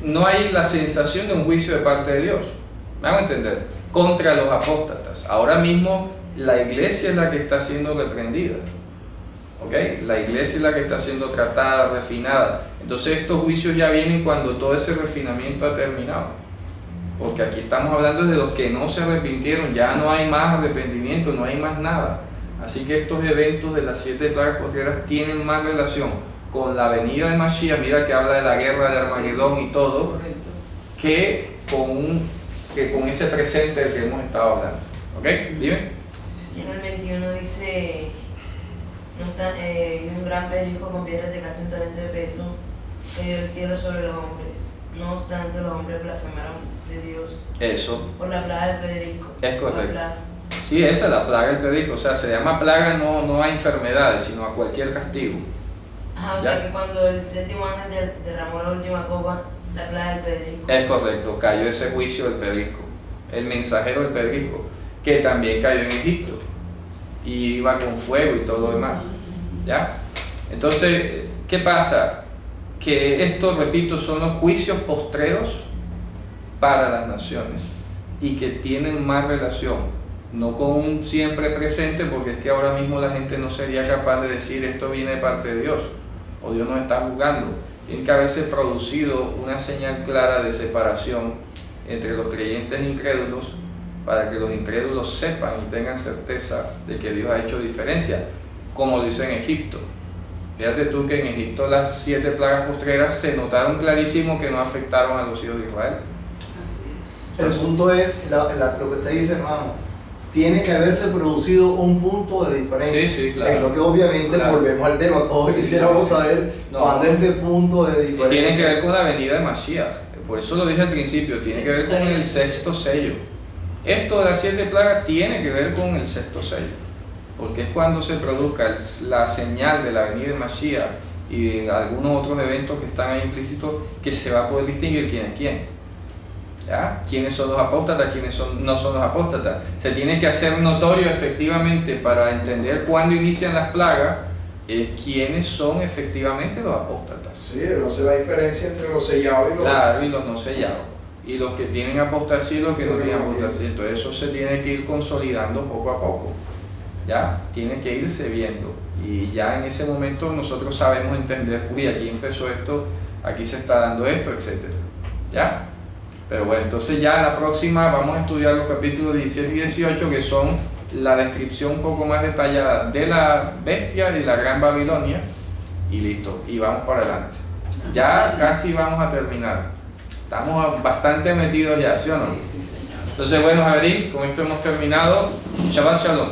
[SPEAKER 1] no hay la sensación de un juicio de parte de Dios, ¿me hago entender? Contra los apóstatas. Ahora mismo la iglesia es la que está siendo reprendida. ¿Okay? La iglesia es la que está siendo tratada, refinada. Entonces estos juicios ya vienen cuando todo ese refinamiento ha terminado, porque aquí estamos hablando de los que no se arrepintieron, ya no hay más arrepentimiento, no hay más nada. Así que estos eventos de las 7 plagas postreras tienen más relación con la venida de Mashiach, mira que habla de la guerra de Armagedón y todo, que con ese presente del que hemos estado hablando. ¿Ok? Dime.
[SPEAKER 6] En el 21 dice, un gran peligro con piedras de casi un talento de peso cayó del cielo sobre los hombres. No obstante, los hombres blasfemaron de Dios
[SPEAKER 1] Eso
[SPEAKER 6] por la plaga de Federico.
[SPEAKER 1] es correcto. Sí, esa es la plaga del pedrisco. O sea, se llama plaga no a enfermedades, sino a cualquier castigo.
[SPEAKER 6] Ajá, o
[SPEAKER 1] ¿Ya?
[SPEAKER 6] sea que cuando el séptimo ángel derramó la última copa, la plaga del pedrisco.
[SPEAKER 1] Es correcto, cayó ese juicio del pedrisco, el mensajero del pedrisco, que también cayó en Egipto y iba con fuego y todo lo demás. ¿Ya? Entonces, ¿qué pasa? Que esto, repito, son los juicios postreros para las naciones y que tienen más relación, no con un siempre presente, porque es que ahora mismo la gente no sería capaz de decir esto viene de parte de Dios o Dios nos está juzgando. Tiene que haberse producido una señal clara de separación entre los creyentes e incrédulos para que los incrédulos sepan y tengan certeza de que Dios ha hecho diferencia, como lo hizo en Egipto. Fíjate tú que en Egipto las 7 plagas postreras se notaron clarísimo que no afectaron a los hijos de Israel.
[SPEAKER 5] Así es.
[SPEAKER 2] El punto es, lo que usted dice, hermano, tiene que haberse producido un punto de diferencia.
[SPEAKER 1] Sí, sí, claro.
[SPEAKER 2] Es lo que obviamente
[SPEAKER 1] Claro.
[SPEAKER 2] volvemos al tema, todos quisiéramos
[SPEAKER 1] sí.
[SPEAKER 2] saber
[SPEAKER 1] No.
[SPEAKER 2] cuándo es ese punto de
[SPEAKER 1] Y
[SPEAKER 2] diferencia.
[SPEAKER 1] tiene que ver con la venida de Mashiach. Por eso lo dije al principio, tiene que ver con el 6º sello. Esto de las 7 plagas tiene que ver con el 6º sello, porque es cuando se produzca la señal de la venida de Mashiach y algunos otros eventos que están ahí implícitos, que se va a poder distinguir quién es quién. ¿Ya? ¿Quiénes son los apóstatas? ¿Quiénes no son los apóstatas? Se tiene que hacer notorio efectivamente para entender cuándo inician las plagas, quiénes son efectivamente los apóstatas.
[SPEAKER 3] Sí, no sé la diferencia entre los sellados y los...
[SPEAKER 1] Claro, y los no sellados. Y los que tienen apostasía y los que no tienen apostasía. Entonces eso se tiene que ir consolidando poco a poco. ¿Ya? Tiene que irse viendo. Y ya en ese momento nosotros sabemos entender, uy, aquí empezó esto, aquí se está dando esto, etc. ¿Ya? Pero bueno, entonces ya en la próxima vamos a estudiar los capítulos 17 y 18, que son la descripción un poco más detallada de la bestia y la gran Babilonia. Y listo, y vamos para adelante. Ya casi vamos a terminar. Estamos bastante metidos ya, ¿sí o no?
[SPEAKER 5] Sí, sí, señor.
[SPEAKER 1] Entonces, bueno, Javier, con esto hemos terminado. Shabbat Shalom.